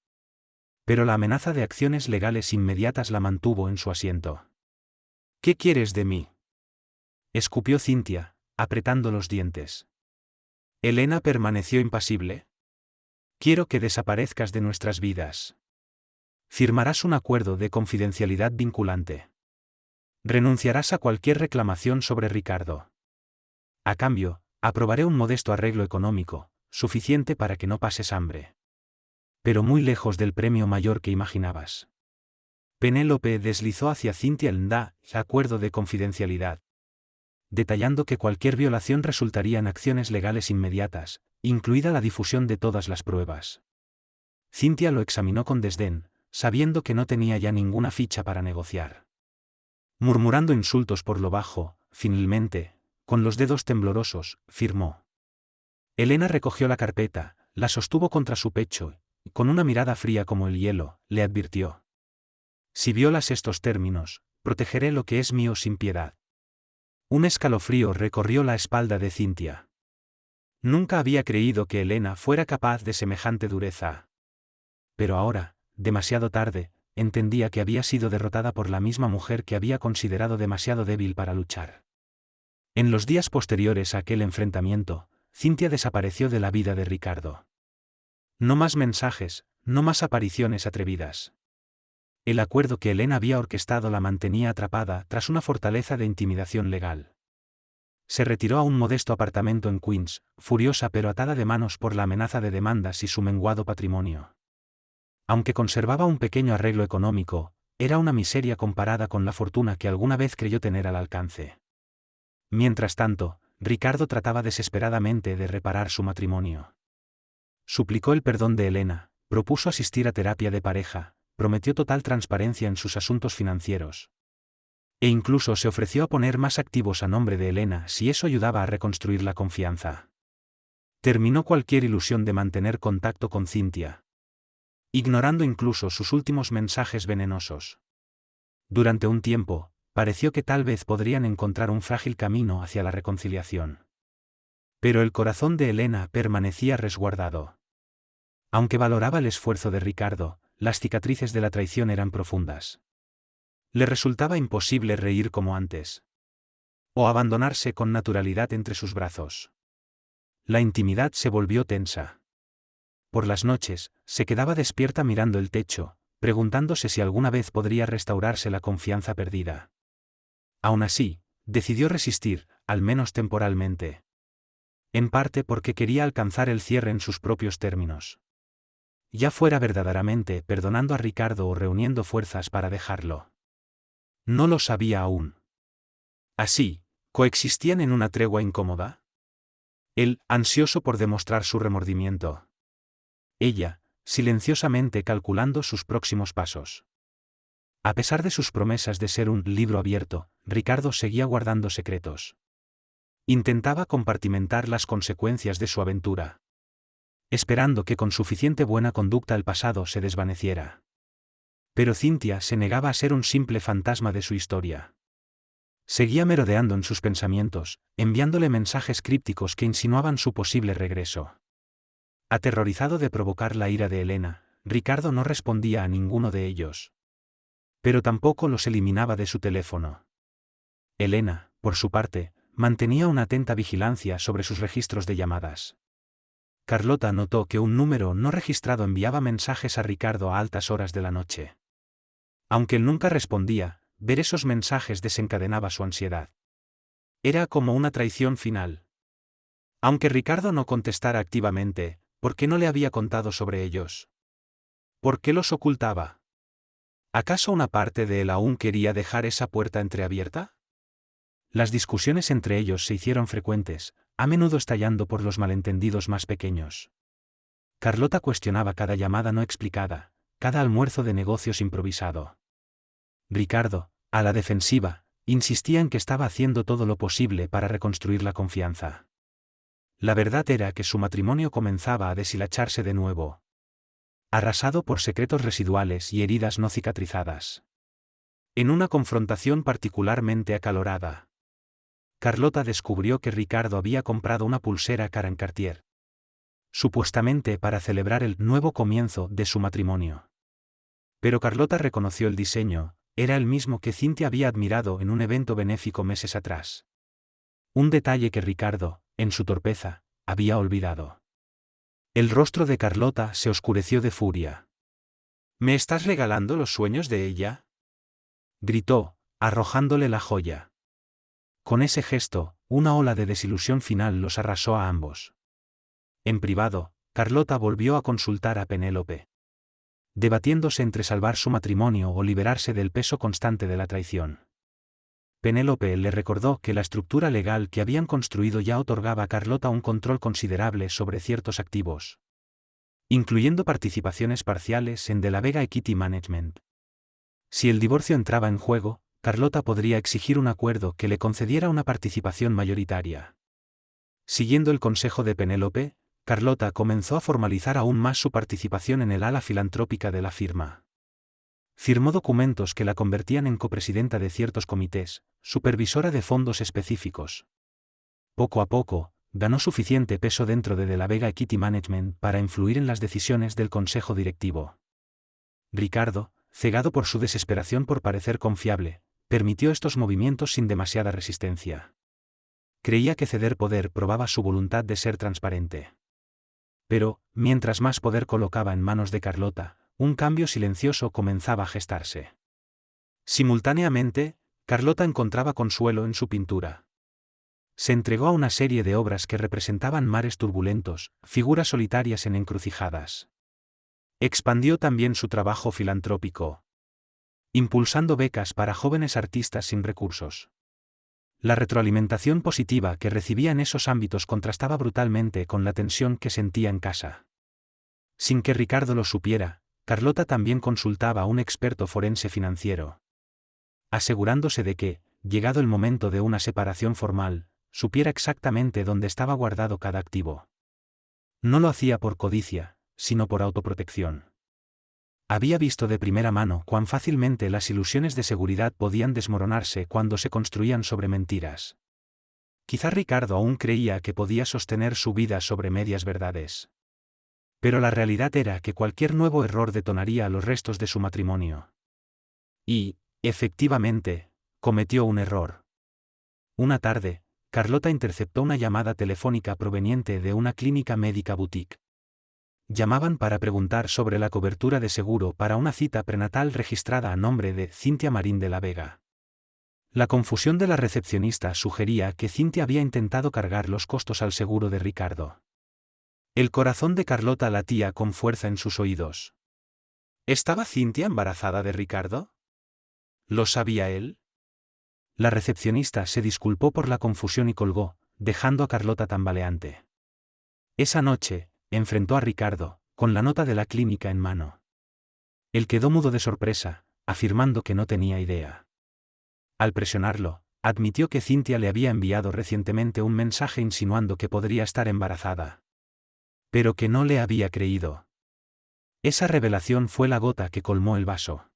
Pero la amenaza de acciones legales inmediatas la mantuvo en su asiento. ¿Qué quieres de mí?, escupió Cynthia, apretando los dientes. Elena permaneció impasible. Quiero que desaparezcas de nuestras vidas. Firmarás un acuerdo de confidencialidad vinculante. Renunciarás a cualquier reclamación sobre Ricardo. A cambio, aprobaré un modesto arreglo económico, suficiente para que no pases hambre. Pero muy lejos del premio mayor que imaginabas. Penélope deslizó hacia Cynthia el acuerdo de confidencialidad, detallando que cualquier violación resultaría en acciones legales inmediatas, incluida la difusión de todas las pruebas. Cynthia lo examinó con desdén, sabiendo que no tenía ya ninguna ficha para negociar. Murmurando insultos por lo bajo, finalmente, con los dedos temblorosos, firmó. Elena recogió la carpeta, la sostuvo contra su pecho, y con una mirada fría como el hielo, le advirtió. Si violas estos términos, protegeré lo que es mío sin piedad. Un escalofrío recorrió la espalda de Cynthia. Nunca había creído que Elena fuera capaz de semejante dureza. Pero ahora, demasiado tarde, entendía que había sido derrotada por la misma mujer que había considerado demasiado débil para luchar. En los días posteriores a aquel enfrentamiento, Cynthia desapareció de la vida de Ricardo. No más mensajes, no más apariciones atrevidas. El acuerdo que Elena había orquestado la mantenía atrapada tras una fortaleza de intimidación legal. Se retiró a un modesto apartamento en Queens, furiosa pero atada de manos por la amenaza de demandas y su menguado patrimonio. Aunque conservaba un pequeño arreglo económico, era una miseria comparada con la fortuna que alguna vez creyó tener al alcance. Mientras tanto, Ricardo trataba desesperadamente de reparar su matrimonio. Suplicó el perdón de Elena, propuso asistir a terapia de pareja, prometió total transparencia en sus asuntos financieros. E incluso se ofreció a poner más activos a nombre de Elena si eso ayudaba a reconstruir la confianza. Terminó cualquier ilusión de mantener contacto con Cynthia, ignorando incluso sus últimos mensajes venenosos. Durante un tiempo, pareció que tal vez podrían encontrar un frágil camino hacia la reconciliación. Pero el corazón de Elena permanecía resguardado. Aunque valoraba el esfuerzo de Ricardo, las cicatrices de la traición eran profundas. Le resultaba imposible reír como antes. O abandonarse con naturalidad entre sus brazos. La intimidad se volvió tensa. Por las noches, se quedaba despierta mirando el techo, preguntándose si alguna vez podría restaurarse la confianza perdida. Aún así, decidió resistir, al menos temporalmente. En parte porque quería alcanzar el cierre en sus propios términos. Ya fuera verdaderamente perdonando a Ricardo o reuniendo fuerzas para dejarlo. No lo sabía aún. Así, ¿coexistían en una tregua incómoda? Él, ansioso por demostrar su remordimiento. Ella, silenciosamente calculando sus próximos pasos. A pesar de sus promesas de ser un libro abierto, Ricardo seguía guardando secretos. Intentaba compartimentar las consecuencias de su aventura, esperando que con suficiente buena conducta el pasado se desvaneciera. Pero Cynthia se negaba a ser un simple fantasma de su historia. Seguía merodeando en sus pensamientos, enviándole mensajes crípticos que insinuaban su posible regreso. Aterrorizado de provocar la ira de Elena, Ricardo no respondía a ninguno de ellos. Pero tampoco los eliminaba de su teléfono. Elena, por su parte, mantenía una atenta vigilancia sobre sus registros de llamadas. Carlota notó que un número no registrado enviaba mensajes a Ricardo a altas horas de la noche. Aunque él nunca respondía, ver esos mensajes desencadenaba su ansiedad. Era como una traición final. Aunque Ricardo no contestara activamente, ¿por qué no le había contado sobre ellos? ¿Por qué los ocultaba? ¿Acaso una parte de él aún quería dejar esa puerta entreabierta? Las discusiones entre ellos se hicieron frecuentes, a menudo estallando por los malentendidos más pequeños. Carlota cuestionaba cada llamada no explicada, cada almuerzo de negocios improvisado. Ricardo, a la defensiva, insistía en que estaba haciendo todo lo posible para reconstruir la confianza. La verdad era que su matrimonio comenzaba a deshilacharse de nuevo. Arrasado por secretos residuales y heridas no cicatrizadas. En una confrontación particularmente acalorada, Carlota descubrió que Ricardo había comprado una pulsera cara en Cartier. Supuestamente para celebrar el nuevo comienzo de su matrimonio. Pero Carlota reconoció el diseño, era el mismo que Cynthia había admirado en un evento benéfico meses atrás. Un detalle que Ricardo, en su torpeza, había olvidado. El rostro de Carlota se oscureció de furia. ¿Me estás regalando los sueños de ella?, gritó, arrojándole la joya. Con ese gesto, una ola de desilusión final los arrasó a ambos. En privado, Carlota volvió a consultar a Penélope, debatiéndose entre salvar su matrimonio o liberarse del peso constante de la traición. Penélope le recordó que la estructura legal que habían construido ya otorgaba a Carlota un control considerable sobre ciertos activos, incluyendo participaciones parciales en De la Vega Equity Management. Si el divorcio entraba en juego, Carlota podría exigir un acuerdo que le concediera una participación mayoritaria. Siguiendo el consejo de Penélope, Carlota comenzó a formalizar aún más su participación en el ala filantrópica de la firma. Firmó documentos que la convertían en copresidenta de ciertos comités, supervisora de fondos específicos. Poco a poco, ganó suficiente peso dentro de la Vega Equity Management para influir en las decisiones del consejo directivo. Ricardo, cegado por su desesperación por parecer confiable, permitió estos movimientos sin demasiada resistencia. Creía que ceder poder probaba su voluntad de ser transparente. Pero, mientras más poder colocaba en manos de Carlota, un cambio silencioso comenzaba a gestarse. Simultáneamente, Carlota encontraba consuelo en su pintura. Se entregó a una serie de obras que representaban mares turbulentos, figuras solitarias en encrucijadas. Expandió también su trabajo filantrópico, impulsando becas para jóvenes artistas sin recursos. La retroalimentación positiva que recibía en esos ámbitos contrastaba brutalmente con la tensión que sentía en casa. Sin que Ricardo lo supiera, Carlota también consultaba a un experto forense financiero, asegurándose de que, llegado el momento de una separación formal, supiera exactamente dónde estaba guardado cada activo. No lo hacía por codicia, sino por autoprotección. Había visto de primera mano cuán fácilmente las ilusiones de seguridad podían desmoronarse cuando se construían sobre mentiras. Quizá Ricardo aún creía que podía sostener su vida sobre medias verdades. Pero la realidad era que cualquier nuevo error detonaría los restos de su matrimonio. Y, efectivamente, cometió un error. Una tarde, Carlota interceptó una llamada telefónica proveniente de una clínica médica boutique. Llamaban para preguntar sobre la cobertura de seguro para una cita prenatal registrada a nombre de Cynthia Marín de la Vega. La confusión de la recepcionista sugería que Cynthia había intentado cargar los costos al seguro de Ricardo. El corazón de Carlota latía con fuerza en sus oídos. ¿Estaba Cynthia embarazada de Ricardo? ¿Lo sabía él? La recepcionista se disculpó por la confusión y colgó, dejando a Carlota tambaleante. Esa noche, enfrentó a Ricardo, con la nota de la clínica en mano. Él quedó mudo de sorpresa, afirmando que no tenía idea. Al presionarlo, admitió que Cynthia le había enviado recientemente un mensaje insinuando que podría estar embarazada. Pero que no le había creído. Esa revelación fue la gota que colmó el vaso.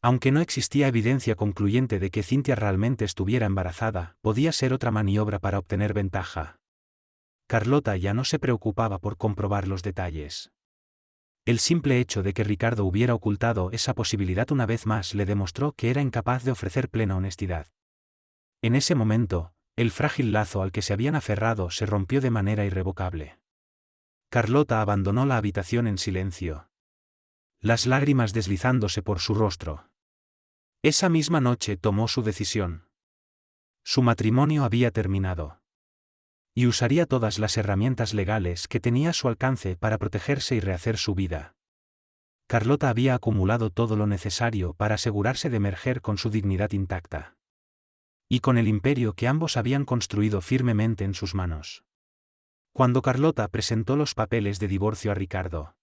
Aunque no existía evidencia concluyente de que Cynthia realmente estuviera embarazada, podía ser otra maniobra para obtener ventaja. Carlota ya no se preocupaba por comprobar los detalles. El simple hecho de que Ricardo hubiera ocultado esa posibilidad una vez más le demostró que era incapaz de ofrecer plena honestidad. En ese momento, el frágil lazo al que se habían aferrado se rompió de manera irrevocable. Carlota abandonó la habitación en silencio, las lágrimas deslizándose por su rostro. Esa misma noche tomó su decisión. Su matrimonio había terminado. Y usaría todas las herramientas legales que tenía a su alcance para protegerse y rehacer su vida. Carlota había acumulado todo lo necesario para asegurarse de emerger con su dignidad intacta. Y con el imperio que ambos habían construido firmemente en sus manos. Cuando Carlota presentó los papeles de divorcio a Ricardo,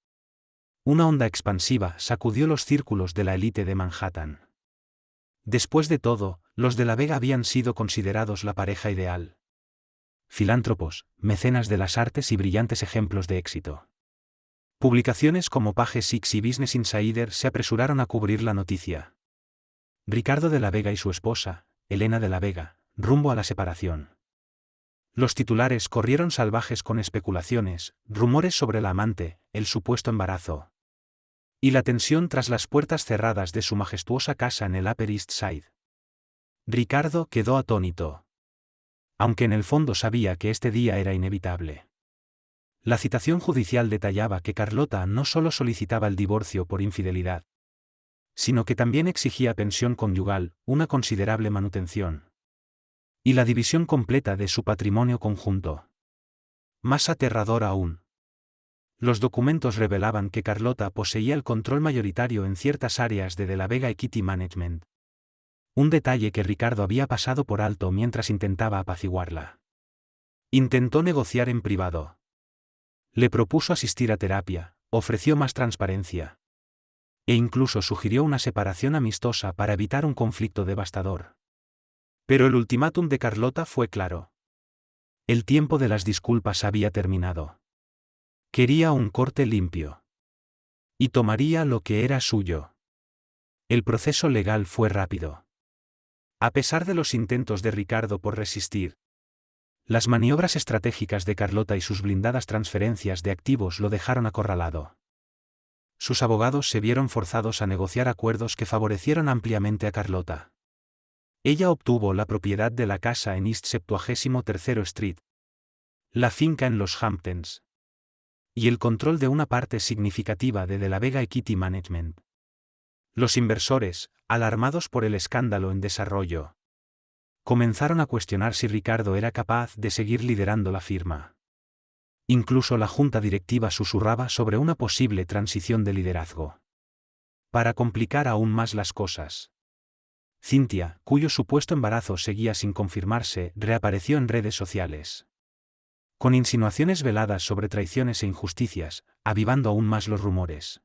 una onda expansiva sacudió los círculos de la élite de Manhattan. Después de todo, los de la Vega habían sido considerados la pareja ideal. Filántropos, mecenas de las artes y brillantes ejemplos de éxito. Publicaciones como Page Six y Business Insider se apresuraron a cubrir la noticia. Ricardo de la Vega y su esposa, Elena de la Vega, rumbo a la separación. Los titulares corrieron salvajes con especulaciones, rumores sobre la amante, el supuesto embarazo. Y la tensión tras las puertas cerradas de su majestuosa casa en el Upper East Side. Ricardo quedó atónito. Aunque en el fondo sabía que este día era inevitable. La citación judicial detallaba que Carlota no solo solicitaba el divorcio por infidelidad, sino que también exigía pensión conyugal, una considerable manutención. Y la división completa de su patrimonio conjunto. Más aterrador aún. Los documentos revelaban que Carlota poseía el control mayoritario en ciertas áreas de la Vega Equity Management. Un detalle que Ricardo había pasado por alto mientras intentaba apaciguarla. Intentó negociar en privado. Le propuso asistir a terapia, ofreció más transparencia. E incluso sugirió una separación amistosa para evitar un conflicto devastador. Pero el ultimátum de Carlota fue claro. El tiempo de las disculpas había terminado. Quería un corte limpio. Y tomaría lo que era suyo. El proceso legal fue rápido. A pesar de los intentos de Ricardo por resistir, las maniobras estratégicas de Carlota y sus blindadas transferencias de activos lo dejaron acorralado. Sus abogados se vieron forzados a negociar acuerdos que favorecieron ampliamente a Carlota. Ella obtuvo la propiedad de la casa en East 73 Street, la finca en los Hamptons, y el control de una parte significativa de la Vega Equity Management. Los inversores, alarmados por el escándalo en desarrollo, comenzaron a cuestionar si Ricardo era capaz de seguir liderando la firma. Incluso la junta directiva susurraba sobre una posible transición de liderazgo. Para complicar aún más las cosas, Cynthia, cuyo supuesto embarazo seguía sin confirmarse, reapareció en redes sociales. Con insinuaciones veladas sobre traiciones e injusticias, avivando aún más los rumores.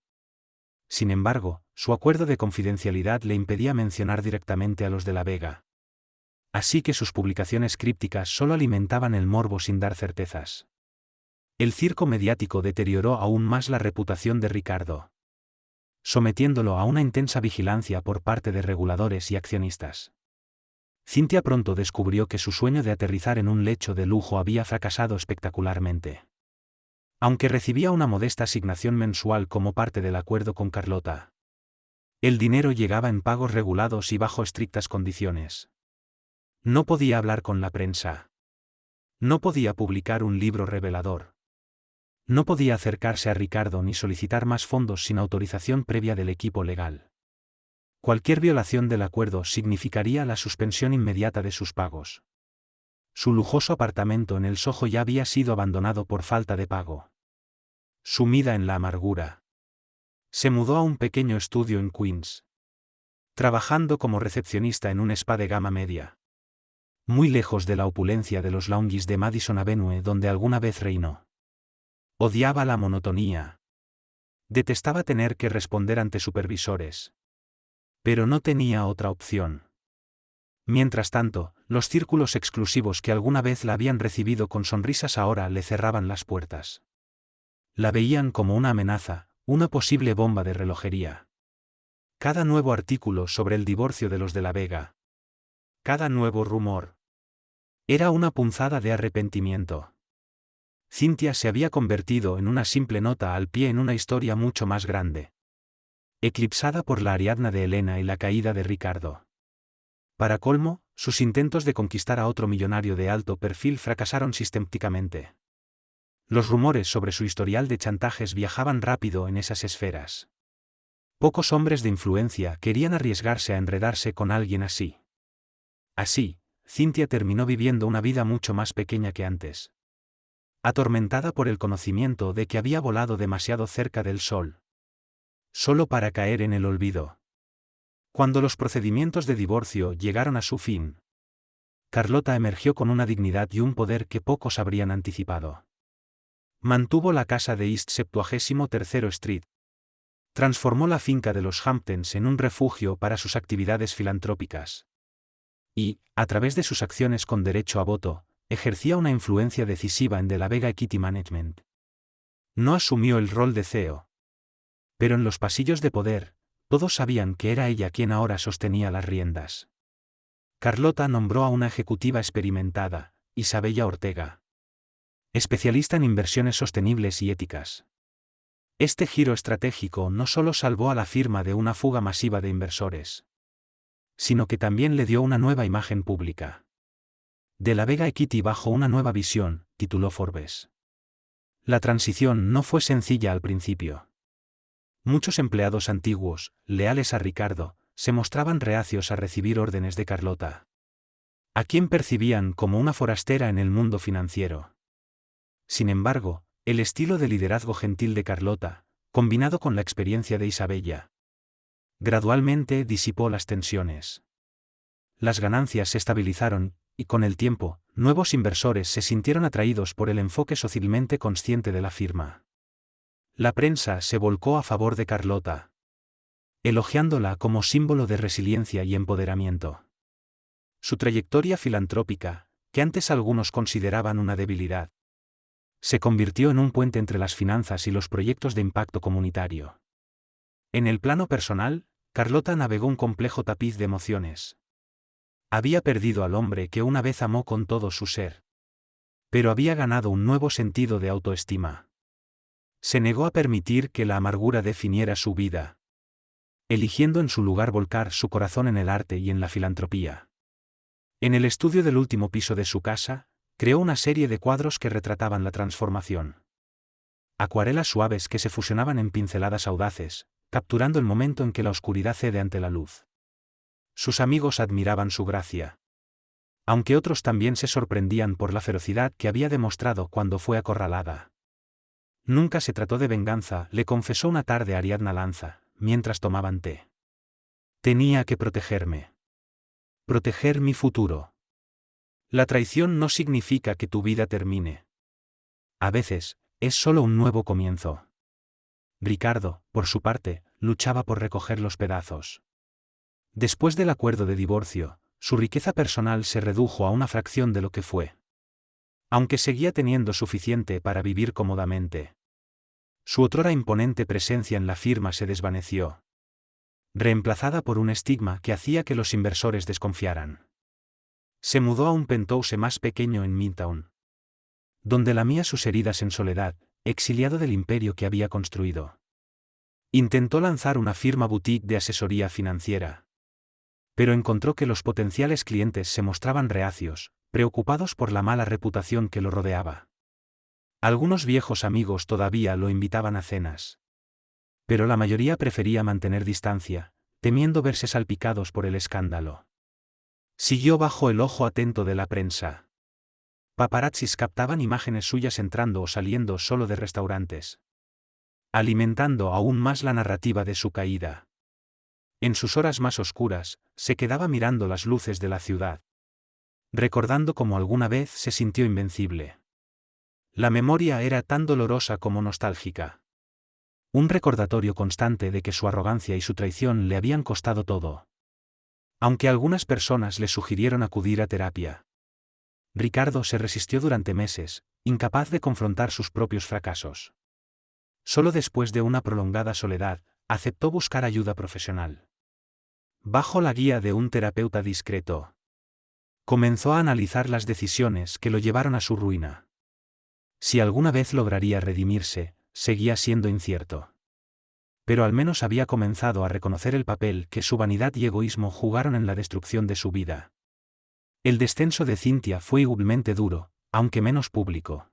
Sin embargo, su acuerdo de confidencialidad le impedía mencionar directamente a los de la Vega. Así que sus publicaciones crípticas solo alimentaban el morbo sin dar certezas. El circo mediático deterioró aún más la reputación de Ricardo, sometiéndolo a una intensa vigilancia por parte de reguladores y accionistas. Cynthia pronto descubrió que su sueño de aterrizar en un lecho de lujo había fracasado espectacularmente. Aunque recibía una modesta asignación mensual como parte del acuerdo con Carlota, el dinero llegaba en pagos regulados y bajo estrictas condiciones. No podía hablar con la prensa. No podía publicar un libro revelador. No podía acercarse a Ricardo ni solicitar más fondos sin autorización previa del equipo legal. Cualquier violación del acuerdo significaría la suspensión inmediata de sus pagos. Su lujoso apartamento en el Soho ya había sido abandonado por falta de pago. Sumida en la amargura, se mudó a un pequeño estudio en Queens, trabajando como recepcionista en un spa de gama media, muy lejos de la opulencia de los lounges de Madison Avenue donde alguna vez reinó. Odiaba la monotonía. Detestaba tener que responder ante supervisores. Pero no tenía otra opción. Mientras tanto, los círculos exclusivos que alguna vez la habían recibido con sonrisas ahora le cerraban las puertas. La veían como una amenaza, una posible bomba de relojería. Cada nuevo artículo sobre el divorcio de los de la Vega. Cada nuevo rumor. Era una punzada de arrepentimiento. Cynthia se había convertido en una simple nota al pie en una historia mucho más grande. Eclipsada por la Ariadna de Helena y la caída de Ricardo. Para colmo, sus intentos de conquistar a otro millonario de alto perfil fracasaron sistemáticamente. Los rumores sobre su historial de chantajes viajaban rápido en esas esferas. Pocos hombres de influencia querían arriesgarse a enredarse con alguien así. Así, Cynthia terminó viviendo una vida mucho más pequeña que antes. Atormentada por el conocimiento de que había volado demasiado cerca del sol. Solo para caer en el olvido. Cuando los procedimientos de divorcio llegaron a su fin, Carlota emergió con una dignidad y un poder que pocos habrían anticipado. Mantuvo la casa de East 73 Street. Transformó la finca de los Hamptons en un refugio para sus actividades filantrópicas. Y, a través de sus acciones con derecho a voto, ejercía una influencia decisiva en De la Vega Equity Management. No asumió el rol de CEO. Pero en los pasillos de poder, todos sabían que era ella quien ahora sostenía las riendas. Carlota nombró a una ejecutiva experimentada, Isabella Ortega. Especialista en inversiones sostenibles y éticas. Este giro estratégico no solo salvó a la firma de una fuga masiva de inversores, sino que también le dio una nueva imagen pública. De la Vega Equity bajo una nueva visión, tituló Forbes. La transición no fue sencilla al principio. Muchos empleados antiguos, leales a Ricardo, se mostraban reacios a recibir órdenes de Carlota. A quien percibían como una forastera en el mundo financiero. Sin embargo, el estilo de liderazgo gentil de Carlota, combinado con la experiencia de Isabella, gradualmente disipó las tensiones. Las ganancias se estabilizaron, y con el tiempo, nuevos inversores se sintieron atraídos por el enfoque socialmente consciente de la firma. La prensa se volcó a favor de Carlota, elogiándola como símbolo de resiliencia y empoderamiento. Su trayectoria filantrópica, que antes algunos consideraban una debilidad, se convirtió en un puente entre las finanzas y los proyectos de impacto comunitario. En el plano personal, Carlota navegó un complejo tapiz de emociones. Había perdido al hombre que una vez amó con todo su ser. Pero había ganado un nuevo sentido de autoestima. Se negó a permitir que la amargura definiera su vida, eligiendo en su lugar volcar su corazón en el arte y en la filantropía. En el estudio del último piso de su casa, creó una serie de cuadros que retrataban la transformación. Acuarelas suaves que se fusionaban en pinceladas audaces, capturando el momento en que la oscuridad cede ante la luz. Sus amigos admiraban su gracia. Aunque otros también se sorprendían por la ferocidad que había demostrado cuando fue acorralada. Nunca se trató de venganza, le confesó una tarde Ariadna Lanza, mientras tomaban té. Tenía que protegerme. Proteger mi futuro. La traición no significa que tu vida termine. A veces, es solo un nuevo comienzo. Ricardo, por su parte, luchaba por recoger los pedazos. Después del acuerdo de divorcio, su riqueza personal se redujo a una fracción de lo que fue. Aunque seguía teniendo suficiente para vivir cómodamente. Su otrora imponente presencia en la firma se desvaneció. Reemplazada por un estigma que hacía que los inversores desconfiaran. Se mudó a un penthouse más pequeño en Midtown, donde lamía sus heridas en soledad, exiliado del imperio que había construido. Intentó lanzar una firma boutique de asesoría financiera. Pero encontró que los potenciales clientes se mostraban reacios, preocupados por la mala reputación que lo rodeaba. Algunos viejos amigos todavía lo invitaban a cenas. Pero la mayoría prefería mantener distancia, temiendo verse salpicados por el escándalo. Siguió bajo el ojo atento de la prensa. Paparazzis captaban imágenes suyas entrando o saliendo solo de restaurantes, alimentando aún más la narrativa de su caída. En sus horas más oscuras, se quedaba mirando las luces de la ciudad, recordando cómo alguna vez se sintió invencible. La memoria era tan dolorosa como nostálgica. Un recordatorio constante de que su arrogancia y su traición le habían costado todo. Aunque algunas personas le sugirieron acudir a terapia, Ricardo se resistió durante meses, incapaz de confrontar sus propios fracasos. Solo después de una prolongada soledad, aceptó buscar ayuda profesional. bajo la guía de un terapeuta discreto. Comenzó a analizar las decisiones que lo llevaron a su ruina. Si alguna vez lograría redimirse, seguía siendo incierto. Pero al menos había comenzado a reconocer el papel que su vanidad y egoísmo jugaron en la destrucción de su vida. El descenso de Cynthia fue igualmente duro, aunque menos público.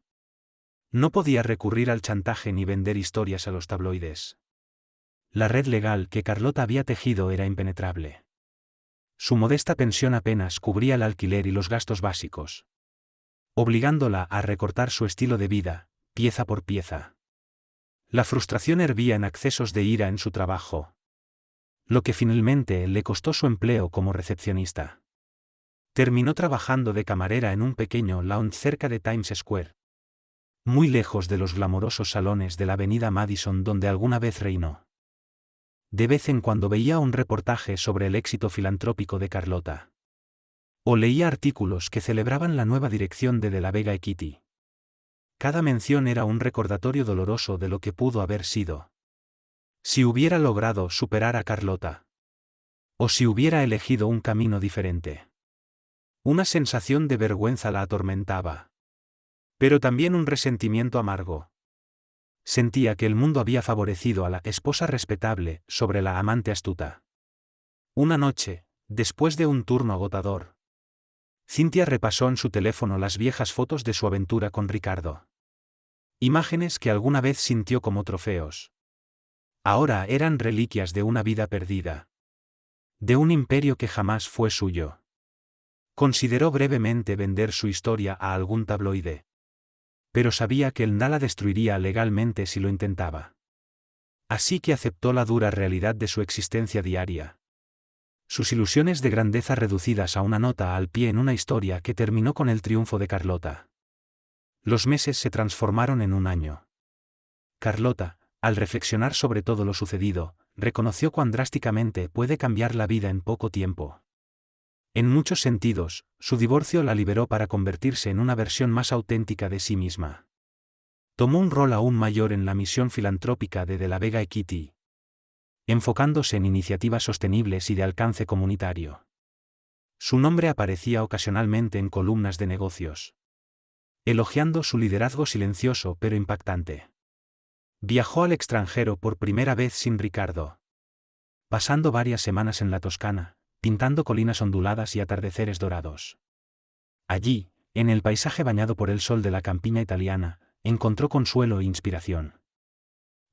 No podía recurrir al chantaje ni vender historias a los tabloides. La red legal que Carlota había tejido era impenetrable. Su modesta pensión apenas cubría el alquiler y los gastos básicos, obligándola a recortar su estilo de vida, pieza por pieza. La frustración hervía en accesos de ira en su trabajo, lo que finalmente le costó su empleo como recepcionista. Terminó trabajando de camarera en un pequeño lounge cerca de Times Square, muy lejos de los glamorosos salones de la avenida Madison donde alguna vez reinó. De vez en cuando veía un reportaje sobre el éxito filantrópico de Carlota. O leía artículos que celebraban la nueva dirección de la Vega Equity. Cada mención era un recordatorio doloroso de lo que pudo haber sido. Si hubiera logrado superar a Carlota. O si hubiera elegido un camino diferente. Una sensación de vergüenza la atormentaba. Pero también un resentimiento amargo. Sentía que el mundo había favorecido a la esposa respetable sobre la amante astuta. Una noche, después de un turno agotador, Cynthia repasó en su teléfono las viejas fotos de su aventura con Ricardo. Imágenes que alguna vez sintió como trofeos. Ahora eran reliquias de una vida perdida. De un imperio que jamás fue suyo. Consideró brevemente vender su historia a algún tabloide. Pero sabía que él no la destruiría legalmente si lo intentaba. Así que aceptó la dura realidad de su existencia diaria. Sus ilusiones de grandeza reducidas a una nota al pie en una historia que terminó con el triunfo de Carlota. Los meses se transformaron en un año. Carlota, al reflexionar sobre todo lo sucedido, reconoció cuán drásticamente puede cambiar la vida en poco tiempo. En muchos sentidos, su divorcio la liberó para convertirse en una versión más auténtica de sí misma. Tomó un rol aún mayor en la misión filantrópica de la Vega Equity, enfocándose en iniciativas sostenibles y de alcance comunitario. Su nombre aparecía ocasionalmente en columnas de negocios, elogiando su liderazgo silencioso pero impactante. Viajó al extranjero por primera vez sin Ricardo, pasando varias semanas en la Toscana, pintando colinas onduladas y atardeceres dorados. Allí, en el paisaje bañado por el sol de la campiña italiana, encontró consuelo e inspiración.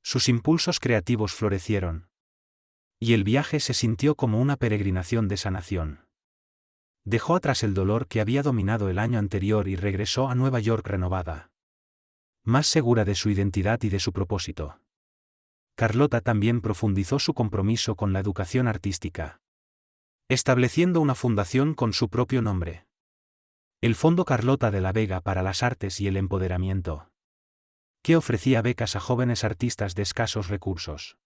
Sus impulsos creativos florecieron. Y el viaje se sintió como una peregrinación de sanación. Dejó atrás el dolor que había dominado el año anterior y regresó a Nueva York renovada. Más segura de su identidad y de su propósito. Carlota también profundizó su compromiso con la educación artística, estableciendo una fundación con su propio nombre. El Fondo Carlota de la Vega para las Artes y el Empoderamiento, que ofrecía becas a jóvenes artistas de escasos recursos.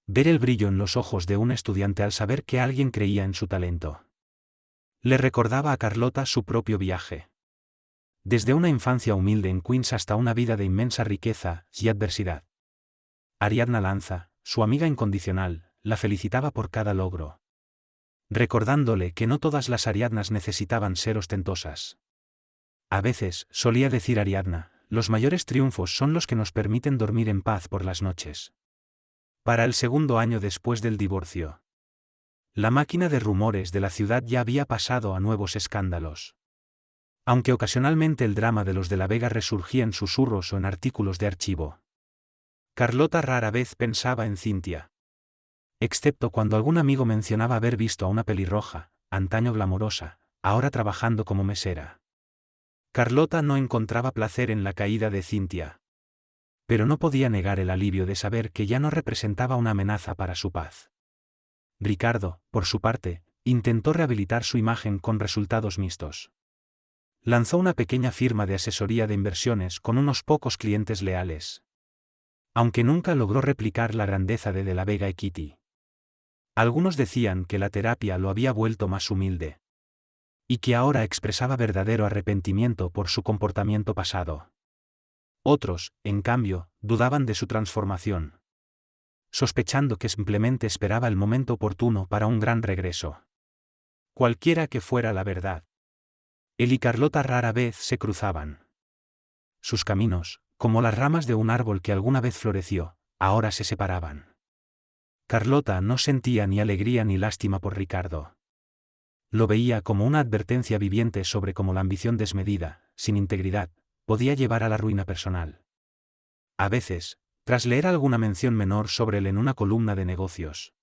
Ver el brillo en los ojos de un estudiante al saber que alguien creía en su talento. Le recordaba a Carlota su propio viaje. Desde una infancia humilde en Queens hasta una vida de inmensa riqueza y adversidad. Ariadna Lanza, su amiga incondicional, la felicitaba por cada logro, recordándole que no todas las Ariadnas necesitaban ser ostentosas. A veces, solía decir Ariadna, los mayores triunfos son los que nos permiten dormir en paz por las noches. Para el segundo año después del divorcio, la máquina de rumores de la ciudad ya había pasado a nuevos escándalos. Aunque ocasionalmente el drama de los de la Vega resurgía en susurros o en artículos de archivo. Carlota rara vez pensaba en Cynthia. Excepto cuando algún amigo mencionaba haber visto a una pelirroja, antaño glamorosa, ahora trabajando como mesera. Carlota no encontraba placer en la caída de Cynthia. Pero no podía negar el alivio de saber que ya no representaba una amenaza para su paz. Ricardo, por su parte, intentó rehabilitar su imagen con resultados mixtos. Lanzó una pequeña firma de asesoría de inversiones con unos pocos clientes leales. Aunque nunca logró replicar la grandeza de la Vega Equity. Algunos decían que la terapia lo había vuelto más humilde. Y que ahora expresaba verdadero arrepentimiento por su comportamiento pasado. Otros, en cambio, dudaban de su transformación. sospechando que simplemente esperaba el momento oportuno para un gran regreso. Cualquiera que fuera la verdad. Él y Carlota rara vez se cruzaban. Sus caminos, como las ramas de un árbol que alguna vez floreció, ahora se separaban. Carlota no sentía ni alegría ni lástima por Ricardo. Lo veía como una advertencia viviente sobre cómo la ambición desmedida, sin integridad, podía llevar a la ruina personal. A veces, tras leer alguna mención menor sobre él en una columna de negocios,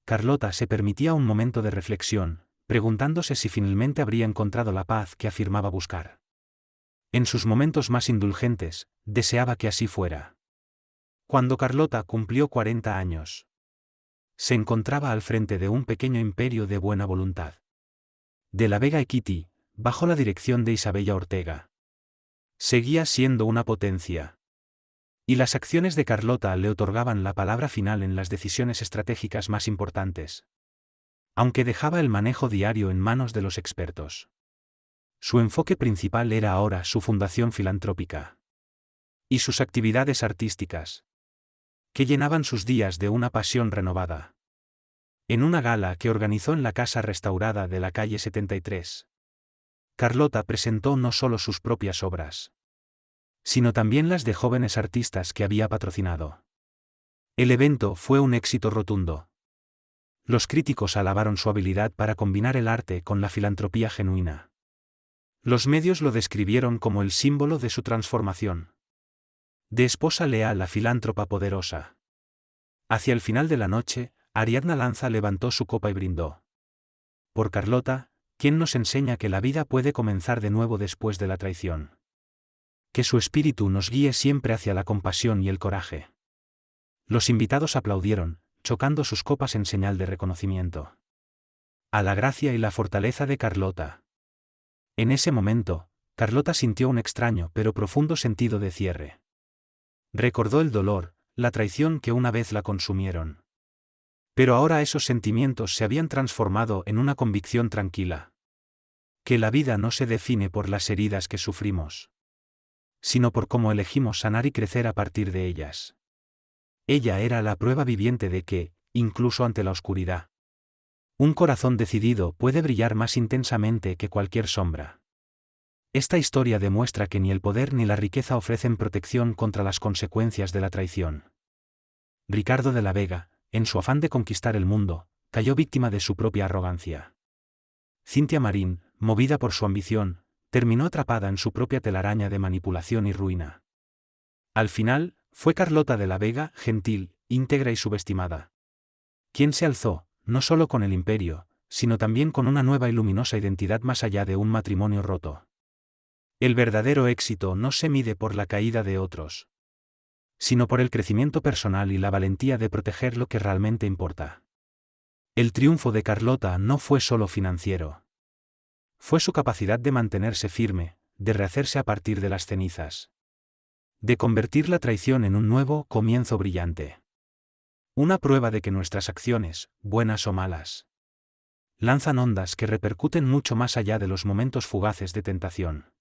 Carlota se permitía un momento de reflexión, preguntándose si finalmente habría encontrado la paz que afirmaba buscar. En sus momentos más indulgentes, deseaba que así fuera. Cuando Carlota cumplió 40 años, se encontraba al frente de un pequeño imperio de buena voluntad. De la Vega Equity, bajo la dirección de Isabella Ortega. Seguía siendo una potencia. Y las acciones de Carlota le otorgaban la palabra final en las decisiones estratégicas más importantes. Aunque dejaba el manejo diario en manos de los expertos. Su enfoque principal era ahora su fundación filantrópica. Y sus actividades artísticas, que llenaban sus días de una pasión renovada. En una gala que organizó en la casa restaurada de la calle 73, Carlota presentó no solo sus propias obras, sino también las de jóvenes artistas que había patrocinado. El evento fue un éxito rotundo. Los críticos alabaron su habilidad para combinar el arte con la filantropía genuina. Los medios lo describieron como el símbolo de su transformación. De esposa leal a filántropa poderosa. Hacia el final de la noche, Ariadna Lanza levantó su copa y brindó. Por Carlota, quien nos enseña que la vida puede comenzar de nuevo después de la traición. Que su espíritu nos guíe siempre hacia la compasión y el coraje. Los invitados aplaudieron, chocando sus copas en señal de reconocimiento. A la gracia y la fortaleza de Carlota. En ese momento, Carlota sintió un extraño pero profundo sentido de cierre. Recordó el dolor, la traición que una vez la consumieron. Pero ahora esos sentimientos se habían transformado en una convicción tranquila. Que la vida no se define por las heridas que sufrimos, sino por cómo elegimos sanar y crecer a partir de ellas. Ella era la prueba viviente de que, incluso ante la oscuridad, un corazón decidido puede brillar más intensamente que cualquier sombra. Esta historia demuestra que ni el poder ni la riqueza ofrecen protección contra las consecuencias de la traición. Ricardo de la Vega, en su afán de conquistar el mundo, cayó víctima de su propia arrogancia. Cintia Marín, movida por su ambición, terminó atrapada en su propia telaraña de manipulación y ruina. Al final, fue Carlota de la Vega, gentil, íntegra y subestimada, quien se alzó, no solo con el imperio, sino también con una nueva y luminosa identidad más allá de un matrimonio roto. El verdadero éxito no se mide por la caída de otros, sino por el crecimiento personal y la valentía de proteger lo que realmente importa. El triunfo de Carlota no fue solo financiero. Fue su capacidad de mantenerse firme, de rehacerse a partir de las cenizas. De convertir la traición en un nuevo comienzo brillante. Una prueba de que nuestras acciones, buenas o malas, lanzan ondas que repercuten mucho más allá de los momentos fugaces de tentación.